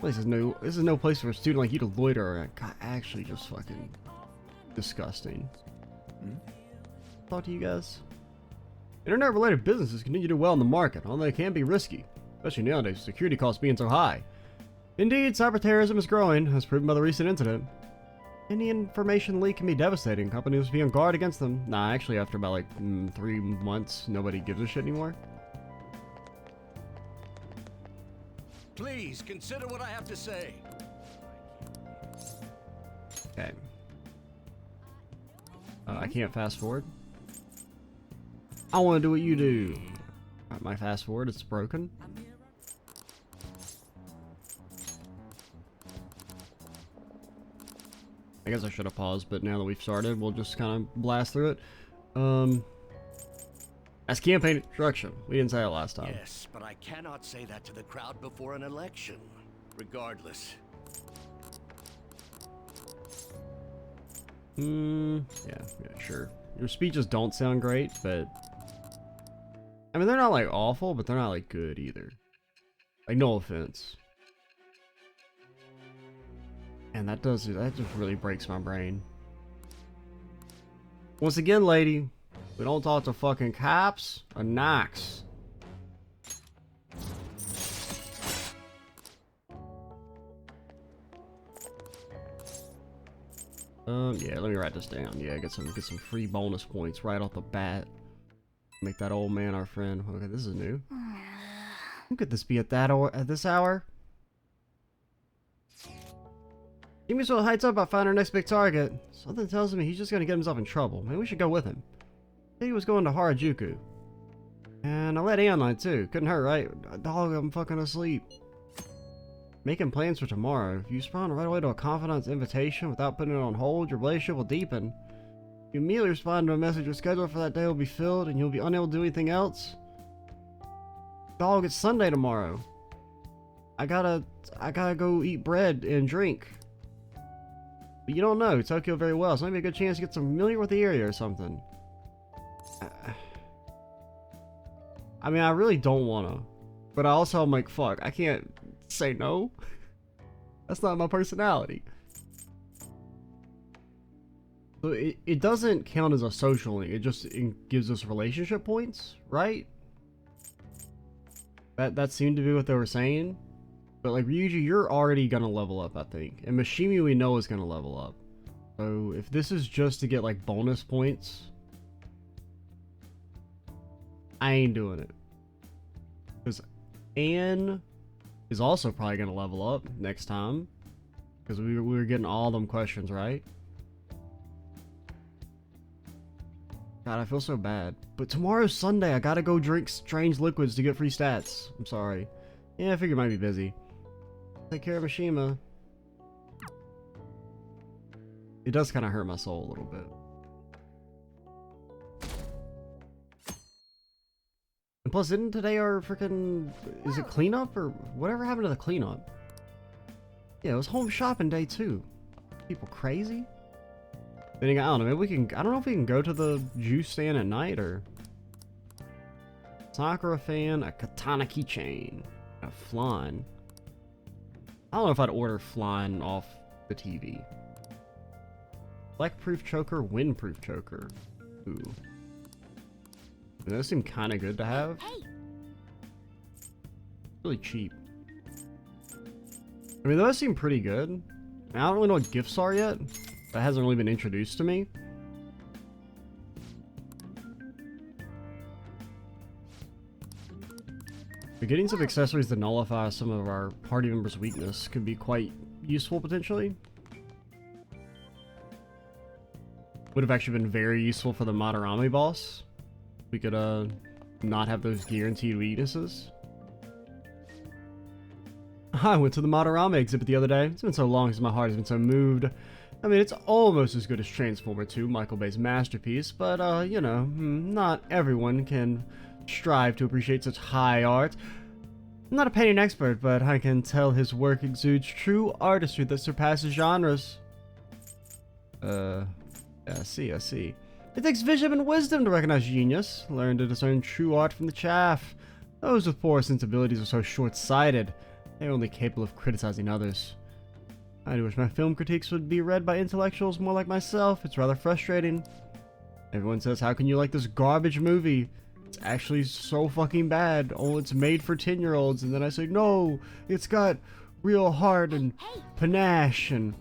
This is no place for a student like you to loiter. God, actually just fucking disgusting. Talk to you guys. Internet-related businesses continue to do well in the market, although they can be risky, especially nowadays with security costs being so high. Indeed, cyber terrorism is growing, as proven by the recent incident. Any information leak can be devastating. Companies must be on guard against them. Nah, actually, after about like 3 months, nobody gives a shit anymore. Please consider what I have to say. Okay. I can't fast forward. I want to do what you do. My fast forward, it's broken. I guess I should have paused, but now that we've started, we'll just kind of blast through it. That's campaign instruction. We didn't say it last time. Yes, but I cannot say that to the crowd before an election. Regardless. Yeah, sure. Your speeches don't sound great, but I mean, they're not like awful, but they're not like good either. Like, no offense. And that just really breaks my brain. Once again, lady, we don't talk to fucking cops or knocks. Yeah, let me write this down. Yeah, get some free bonus points right off the bat. Make that old man our friend. Okay, this is new. Who could this be at this hour? Jimmy's so hyped up about finding our next big target. Something tells me he's just gonna get himself in trouble. Maybe we should go with him. I think he was going to Harajuku. And I let Aeon line too. Couldn't hurt, right? Dog, I'm fucking asleep. Making plans for tomorrow. If you respond right away to a confidant's invitation without putting it on hold, your relationship will deepen. If you immediately respond to a message, your schedule for that day will be filled and you'll be unable to do anything else. Dog, it's Sunday tomorrow. I gotta go eat bread and drink. But you don't know Tokyo very well, so maybe a good chance to get familiar with the area or something. I mean, I really don't wanna. But I also am like, fuck, I can't say no. That's not my personality. So it doesn't count as a social link, it gives us relationship points, right? That seemed to be what they were saying. But like Ryuji, you're already gonna level up, I think. And Mishima we know is gonna level up. So if this is just to get like bonus points, I ain't doing it. Because Anne is also probably gonna level up next time. Because we were getting all them questions right. God, I feel so bad. But tomorrow's Sunday, I gotta go drink strange liquids to get free stats. I'm sorry. Yeah, I figured you might be busy. Take care of Mishima. It does kind of hurt my soul a little bit. And plus, isn't today our freaking... Is it cleanup or... Whatever happened to the cleanup? Yeah, it was home shopping day too. People crazy? Then again, I don't know, maybe we can... I don't know if we can go to the juice stand at night or... Sakura fan, a katana keychain, a flan. I don't know if I'd order flan off the TV. Black-proof choker, wind-proof choker. Ooh. Those seem kind of good to have. Really cheap. I mean, those seem pretty good. I don't really know what gifts are yet. That hasn't really been introduced to me. But getting some accessories to nullify some of our party members' weakness could be quite useful, potentially. Would have actually been very useful for the Madarame boss. We could, not have those guaranteed weaknesses. I went to the Madarame exhibit the other day. It's been so long since my heart has been so moved. I mean, it's almost as good as Transformer 2, Michael Bay's masterpiece, but, you know, not everyone can strive to appreciate such high art. I'm not a painting expert, but I can tell his work exudes true artistry that surpasses genres. Yeah, I see. It takes vision and wisdom to recognize genius, learn to discern true art from the chaff. Those with poor sensibilities are so short-sighted. They're only capable of criticizing others. I do wish my film critiques would be read by intellectuals more like myself. It's rather frustrating. Everyone says, how can you like this garbage movie? It's actually so fucking bad. Oh, it's made for 10-year-olds. And then I say, no, it's got real heart and panache and...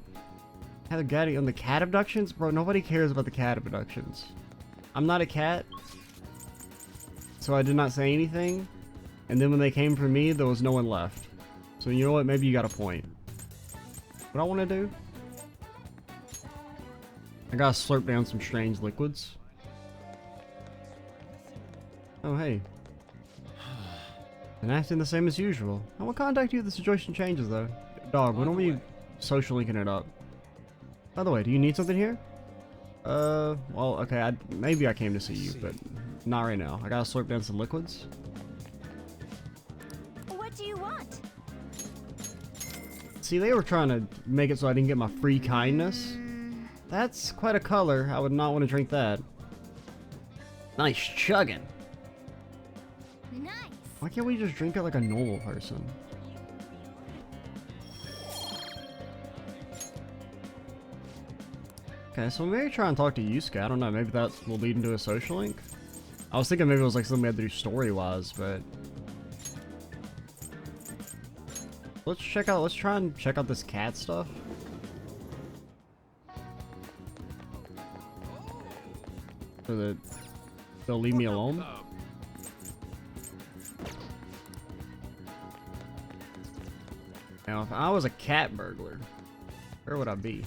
Heather Gaddy on the cat abductions? Bro, nobody cares about the cat abductions. I'm not a cat. So I did not say anything. And then when they came for me, there was no one left. So you know what? Maybe you got a point. What I want to do? I gotta slurp down some strange liquids. Oh, hey. And acting the same as usual. I will contact you if the situation changes, though. Dog, when are we social linking it up? By the way, do you need something here? Well, okay, maybe I came to see you, but not right now. I gotta slurp down some liquids. What do you want? See, they were trying to make it so I didn't get my free kindness. That's quite a color. I would not want to drink that. Nice chugging. Nice. Why can't we just drink it like a normal person? Okay, so maybe try and talk to Yusuke. I don't know, maybe that will lead into a social link. I was thinking maybe it was like something we had to do story-wise, but... let's try and check out this cat stuff. So that they'll leave me alone. Now, if I was a cat burglar, where would I be?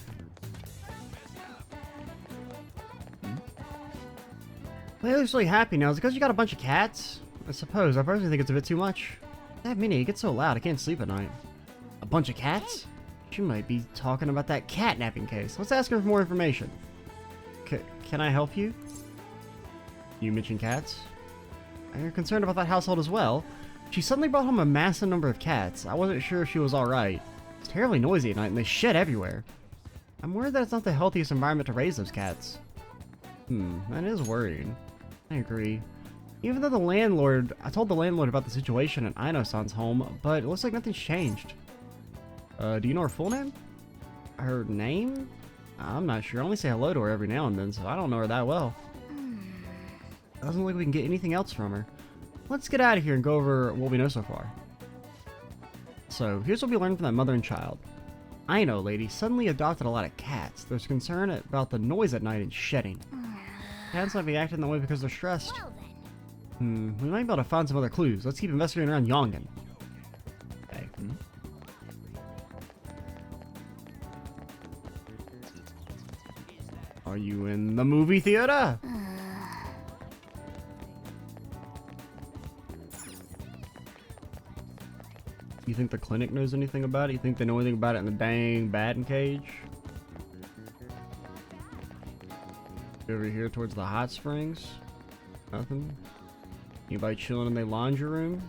Well, he looks really happy now. Is it because you got a bunch of cats? I suppose. I personally think it's a bit too much. That mini, it gets so loud I can't sleep at night. A bunch of cats? She might be talking about that catnapping case. Let's ask her for more information. Can I help you? You mentioned cats? You're concerned about that household as well? She suddenly brought home a massive number of cats. I wasn't sure if she was alright. It's terribly noisy at night and they shed everywhere. I'm worried that it's not the healthiest environment to raise those cats. That is worrying. I agree. Even though I told the landlord about the situation at Aino-san's home, but it looks like nothing's changed. Do you know her full name? Her name? I'm not sure. I only say hello to her every now and then, so I don't know her that well. Doesn't look like we can get anything else from her. Let's get out of here and go over what we know so far. So, here's what we learned from that mother and child. Aino lady suddenly adopted a lot of cats. There's concern about the noise at night and shedding. Cats might be acting that way because they're stressed. Well then. We might be able to find some other clues. Let's keep investigating around Yongen. Okay. Are you in the movie theater? You think the clinic knows anything about it? You think they know anything about it in the dang batting cage? Over here towards the hot springs? Nothing? Anybody chilling in their laundry room?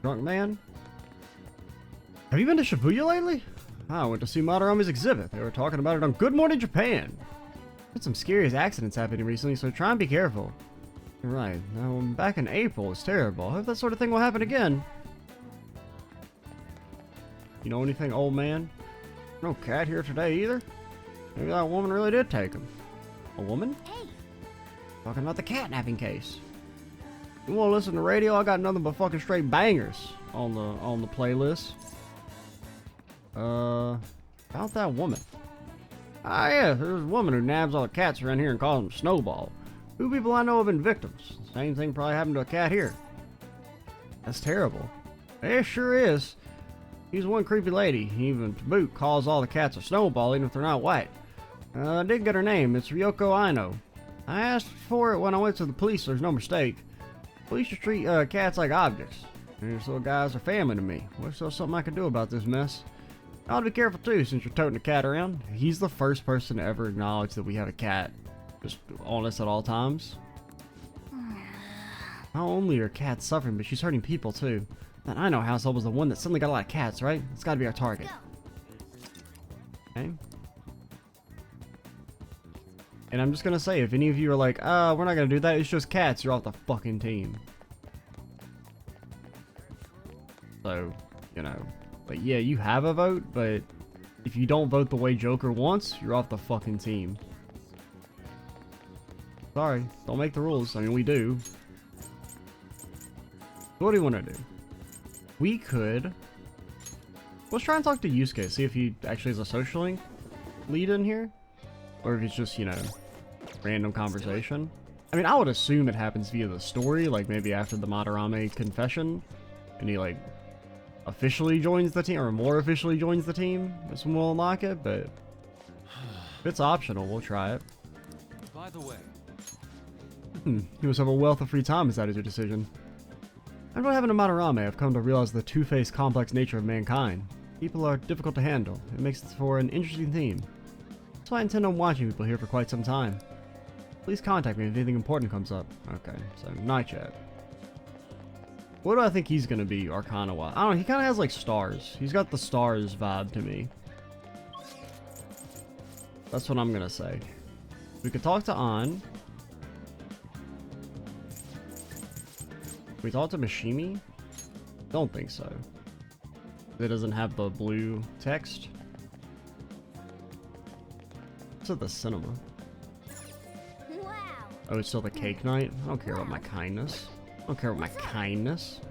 Drunk man? Have you been to Shibuya lately? I went to see Madarami's exhibit. They were talking about it on Good Morning Japan. There's some scary accidents happening recently, so try and be careful. You're right. Now, back in April was terrible. I hope that sort of thing will happen again. You know anything, old man? No cat here today either? Maybe that woman really did take him. A woman? Hey. Talking about the catnapping case. You want to listen to radio? I got nothing but fucking straight bangers on the playlist. About that woman. Ah, yeah, there's a woman who nabs all the cats around here and calls them Snowball. 2 people I know have been victims. Same thing probably happened to a cat here. That's terrible. It sure is. She's one creepy lady. Even to boot calls all the cats a Snowball even if they're not white. I did get her name. It's Ryoko Aino. I asked for it when I went to the police. There's no mistake. Police just treat cats like objects. These little guys are family to me. Wish there was something I could do about this mess. I'll be careful too since you're toting a cat around. He's the first person to ever acknowledge that we have a cat just on us at all times. Not only are cats suffering, but she's hurting people too. That Aino household was the one that suddenly got a lot of cats, right? It's gotta be our target. Okay. And I'm just gonna say, if any of you are like, we're not gonna do that, it's just cats, you're off the fucking team. So, you know. But yeah, you have a vote, but if you don't vote the way Joker wants, you're off the fucking team. Sorry, don't make the rules. I mean, we do. What do you want to do? We could... let's try and talk to Yusuke, see if he actually has a social link lead in here. Or if it's just, you know, random conversation. I mean, I would assume it happens via the story, like maybe after the Madarame confession. And he, like, officially joins the team, or more officially joins the team. That's when we'll unlock it, but if it's optional, we'll try it. By the way, he must have a wealth of free time. Is that your decision? After what happened to Madarame, I've come to realize the two-faced, complex nature of mankind. People are difficult to handle. It makes for an interesting theme. That's why I intend on watching people here for quite some time. Please contact me if anything important comes up. Okay, so night chat. What do I think he's gonna be, Arcana-wise? I don't know, he kind of has like stars. He's got the stars vibe to me. That's what I'm gonna say. We could talk to An. We talk to Mishima? Don't think so. It doesn't have the blue text. It's at the cinema. Wow. Oh, it's still the cake night? I don't care about my kindness. I don't care about my kindness.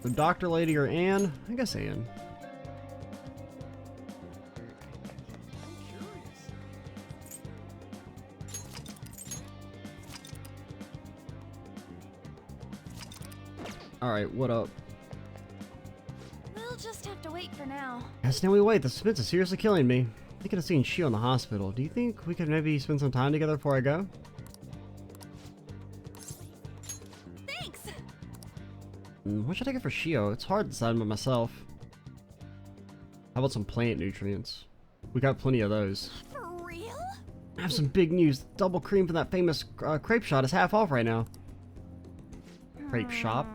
The doctor lady or Anne? I guess Anne. Alright, what up? We'll just have to wait for now. Yes, now we wait. The suspense is seriously killing me. Thinking of seeing Shio in the hospital. Do you think we could maybe spend some time together before I go? Thanks! What should I get for Shio? It's hard to decide by myself. How about some plant nutrients? We got plenty of those. For real? I have some big news. Double cream from that famous crepe shop is half off right now. Crepe shop?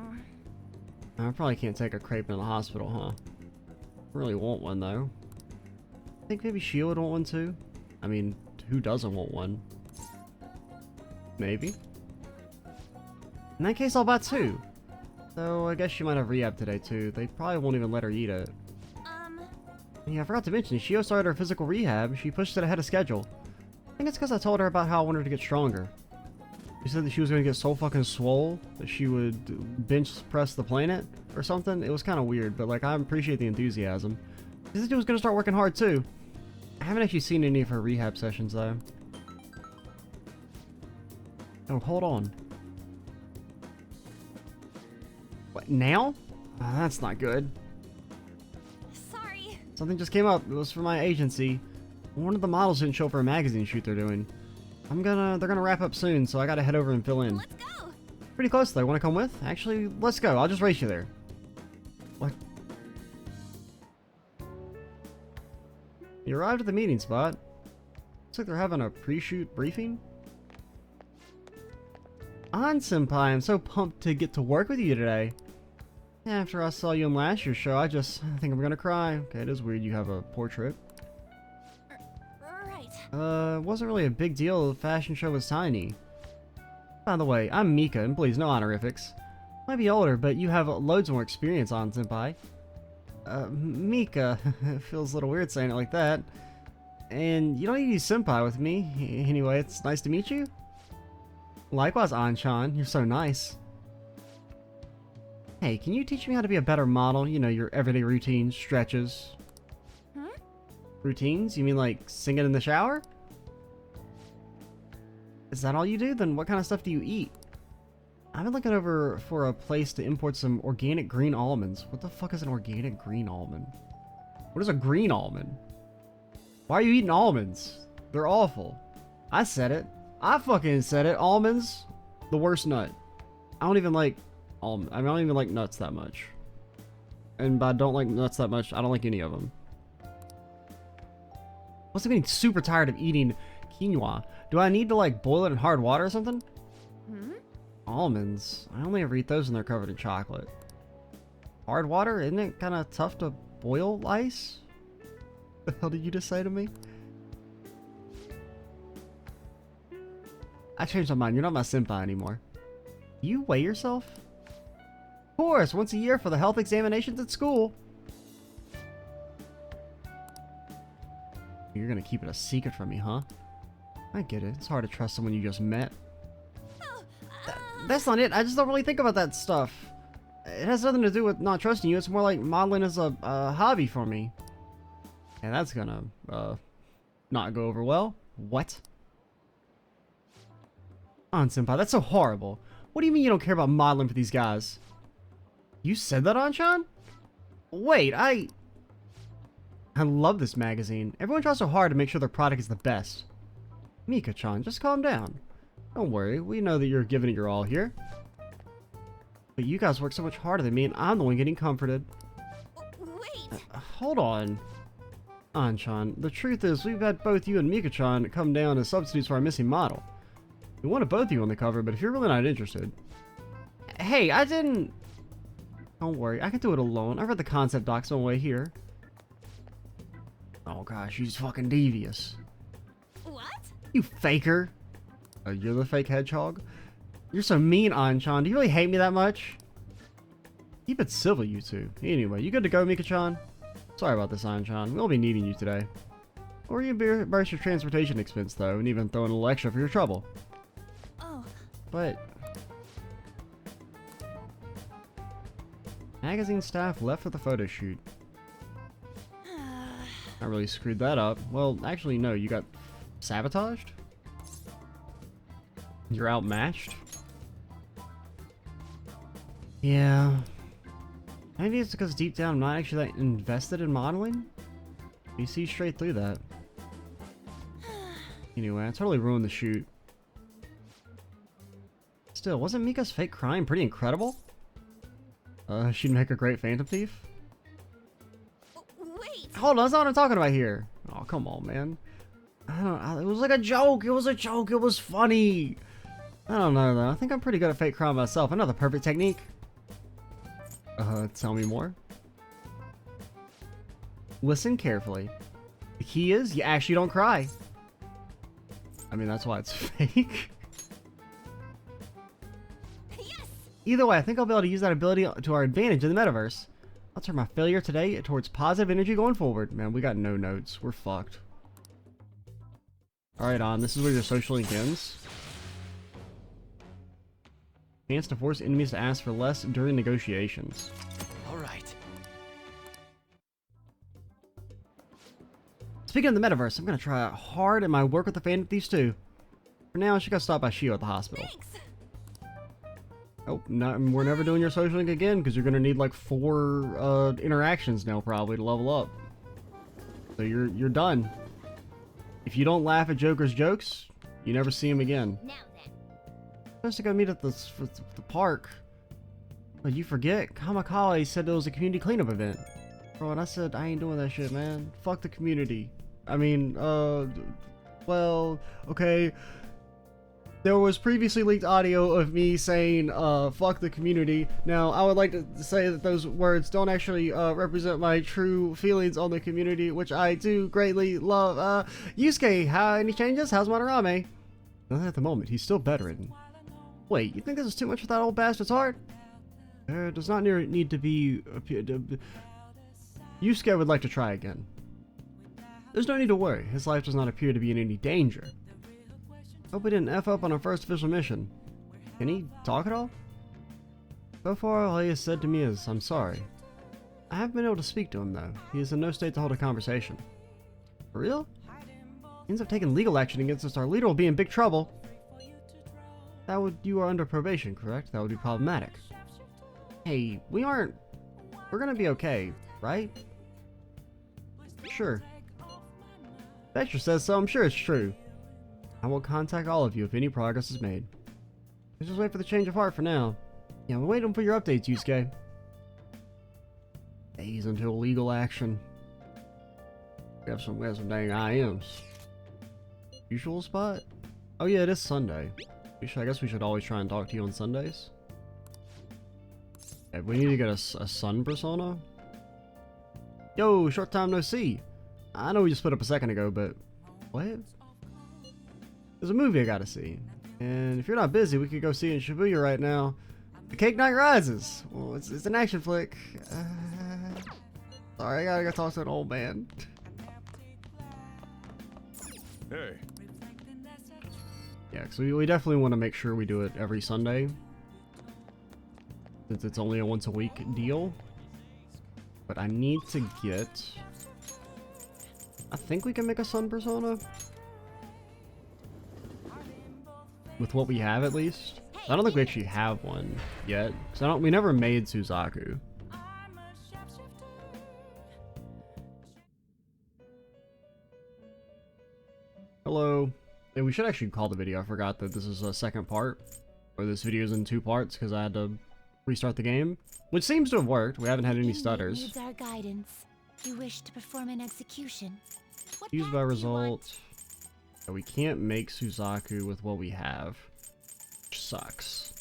I probably can't take a crepe in the hospital, huh? I really want one, though. I think maybe Shio would want one, too. I mean, who doesn't want one? Maybe. In that case, I'll buy two. Though, I guess she might have rehab today, too. They probably won't even let her eat it. Yeah, I forgot to mention, Shio started her physical rehab. She pushed it ahead of schedule. I think it's because I told her about how I wanted her to get stronger. She said that she was going to get so fucking swole that she would bench press the planet or something. It was kind of weird, but like I appreciate the enthusiasm. She said she was going to start working hard too. I haven't actually seen any of her rehab sessions though. Oh, hold on. What, now? Oh, that's not good. Sorry. Something just came up. It was for my agency. One of the models didn't show up for a magazine shoot they're doing. They're gonna wrap up soon, so I gotta head over and fill in. Let's go. Pretty close though. Wanna come with? Actually, let's go. I'll just race you there. What? You arrived at the meeting spot. Looks like they're having a pre-shoot briefing. An-senpai, I'm so pumped to get to work with you today. After I saw you in last year's show, I think I'm gonna cry. Okay, it is weird you have a portrait. Wasn't really a big deal. The fashion show was tiny. By the way, I'm Mika, and please, no honorifics. Might be older, but you have loads more experience on, senpai. Mika. It feels a little weird saying it like that. And you don't need to use senpai with me. Anyway, it's nice to meet you. Likewise, An-chan. You're so nice. Hey, can you teach me how to be a better model? You know, your everyday routines, stretches. Routines? You mean like singing in the shower? Is that all you do? Then what kind of stuff do you eat? I've been looking over for a place to import some organic green almonds. What the fuck is an organic green almond? What is a green almond? Why are you eating almonds? They're awful. I said it. I fucking said it. Almonds, the worst nut. I don't even like I don't even like nuts that much. And by don't like nuts that much, I don't like any of them. I'm getting super tired of eating quinoa. Do I need to like boil it in hard water or something? Almonds. I only ever eat those when they're covered in chocolate. Hard water? Isn't it kind of tough to boil ice? The hell did you just say to me? I changed my mind. You're not my senpai anymore. You weigh yourself? Of course, once a year for the health examinations at school. You're gonna keep it a secret from me, huh? I get it. It's hard to trust someone you just met. That's not it. I just don't really think about that stuff. It has nothing to do with not trusting you. It's more like modeling is a hobby for me. And that's gonna, not go over well. What? An-senpai, that's so horrible. What do you mean you don't care about modeling for these guys? You said that, An-chan? Wait, I love this magazine. Everyone tries so hard to make sure their product is the best. Mika-chan, just calm down. Don't worry, we know that you're giving it your all here. But you guys work so much harder than me, and I'm the one getting comforted. Wait! Hold on. Anchan, the truth is, we've had both you and Mika-chan come down as substitutes for our missing model. We wanted both of you on the cover, but if you're really not interested... Hey, I didn't... Don't worry, I can do it alone. I read the concept docs on the way here. Oh gosh, she's fucking devious. What? You faker! You're the fake hedgehog? You're so mean, Anchan. Do you really hate me that much? Keep it civil, you two. Anyway, you good to go, Mika-chan? Sorry about this, Anchan. We'll be needing you today. Or you reimburse your transportation expense, though, and even throw in a little extra for your trouble. Oh. But... Magazine staff left for the photo shoot. I really screwed that up. Well, actually, no. You got sabotaged? You're outmatched? Yeah. Maybe it's because deep down I'm not actually that invested in modeling? You see straight through that. Anyway, I totally ruined the shoot. Still, wasn't Mika's fake crime pretty incredible? She'd make a great Phantom Thief? Wait! Hold on, that's not what I'm talking about here. Oh, come on, man. I don't know, it was like a joke. It was a joke. It was funny. I don't know, though. I think I'm pretty good at fake crime myself. I know the perfect technique. Tell me more. Listen carefully. The key is you actually don't cry. I mean, that's why it's fake. Yes! Either way, I think I'll be able to use that ability to our advantage in the metaverse. I'll turn my failure today towards positive energy going forward. Man, we got no notes. We're fucked. Alright, this is where your social link ends. Chance to force enemies to ask for less during negotiations. Alright. Speaking of the metaverse, I'm gonna try hard at my work with the Phantom Thieves too. For now, I should go stop by Shio at the hospital. Thanks! Oh, no, we're never doing your social link again because you're gonna need like 4 interactions now probably to level up. So you're done. If you don't laugh at Joker's jokes, you never see him again. Now then. Supposed to go meet at the park. But you forget, Kamikaze said there was a community cleanup event. Bro, and I said, I ain't doing that shit, man. Fuck the community. I mean, well, okay. There was previously leaked audio of me saying, fuck the community. Now, I would like to say that those words don't actually, represent my true feelings on the community, which I do greatly love. Yusuke, any changes? How's Madarame? Nothing at the moment. He's still bedridden. Wait, you think this is too much for that old bastard's heart? There does not need to be... Yusuke would like to try again. There's no need to worry. His life does not appear to be in any danger. Hope we didn't F up on our first official mission. Can he talk at all? So far, all he has said to me is, I'm sorry. I haven't been able to speak to him, though. He is in no state to hold a conversation. For real? He ends up taking legal action against us. Our leader will be in big trouble. You are under probation, correct? That would be problematic. Hey, we're gonna be okay, right? Sure. Betcher says so, I'm sure it's true. I will contact all of you if any progress is made. Let's just wait for the change of heart for now. Yeah, I'm waiting for your updates, Yusuke. Days until legal action. We have some dang IMs. Usual spot? Oh yeah, it is Sunday. I guess we should always try and talk to you on Sundays. Hey, we need to get a sun persona. Yo, short time no see. I know we just split up a second ago, but what? There's a movie I gotta see, and if you're not busy, we could go see it in Shibuya right now. The Cake Night Rises. Well, it's an action flick. Sorry, I gotta go talk to an old man. Hey. Yeah, so we definitely want to make sure we do it every Sunday, since it's only a once a week deal. But I need to get... I think we can make a sun persona. With what we have, at least. I don't think we actually have one yet. Because we never made Suzaku. Hello. And we should actually call the video. I forgot that this is a second part. Or this video is in 2 parts because I had to restart the game, which seems to have worked. We haven't had any Inmate stutters. needs our guidance. You wish to perform an execution. What Use path by do you result. want? Yeah, we can't make Suzaku with what we have, which sucks.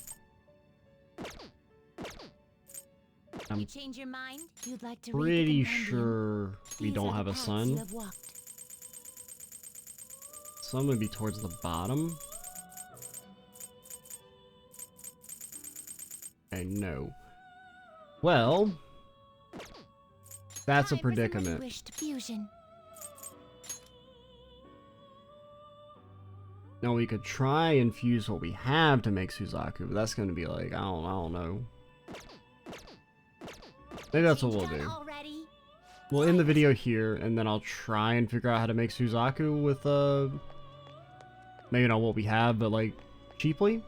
I'm You change your mind? You'd like to pretty read the compendium? sure we These don't are the have a paths sun. you have walked. Sun would be towards the bottom. Okay, no. Well, that's a Time for someone who predicament. wished fusion. Now we could try and fuse what we have to make Suzaku, but that's going to be like, I don't know. Maybe that's what we'll Done do. already? We'll end the video here, and then I'll try and figure out how to make Suzaku with, maybe not what we have, but, like, cheaply.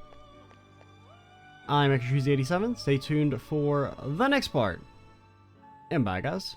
I'm Extra 87. Stay tuned for the next part. And bye, guys.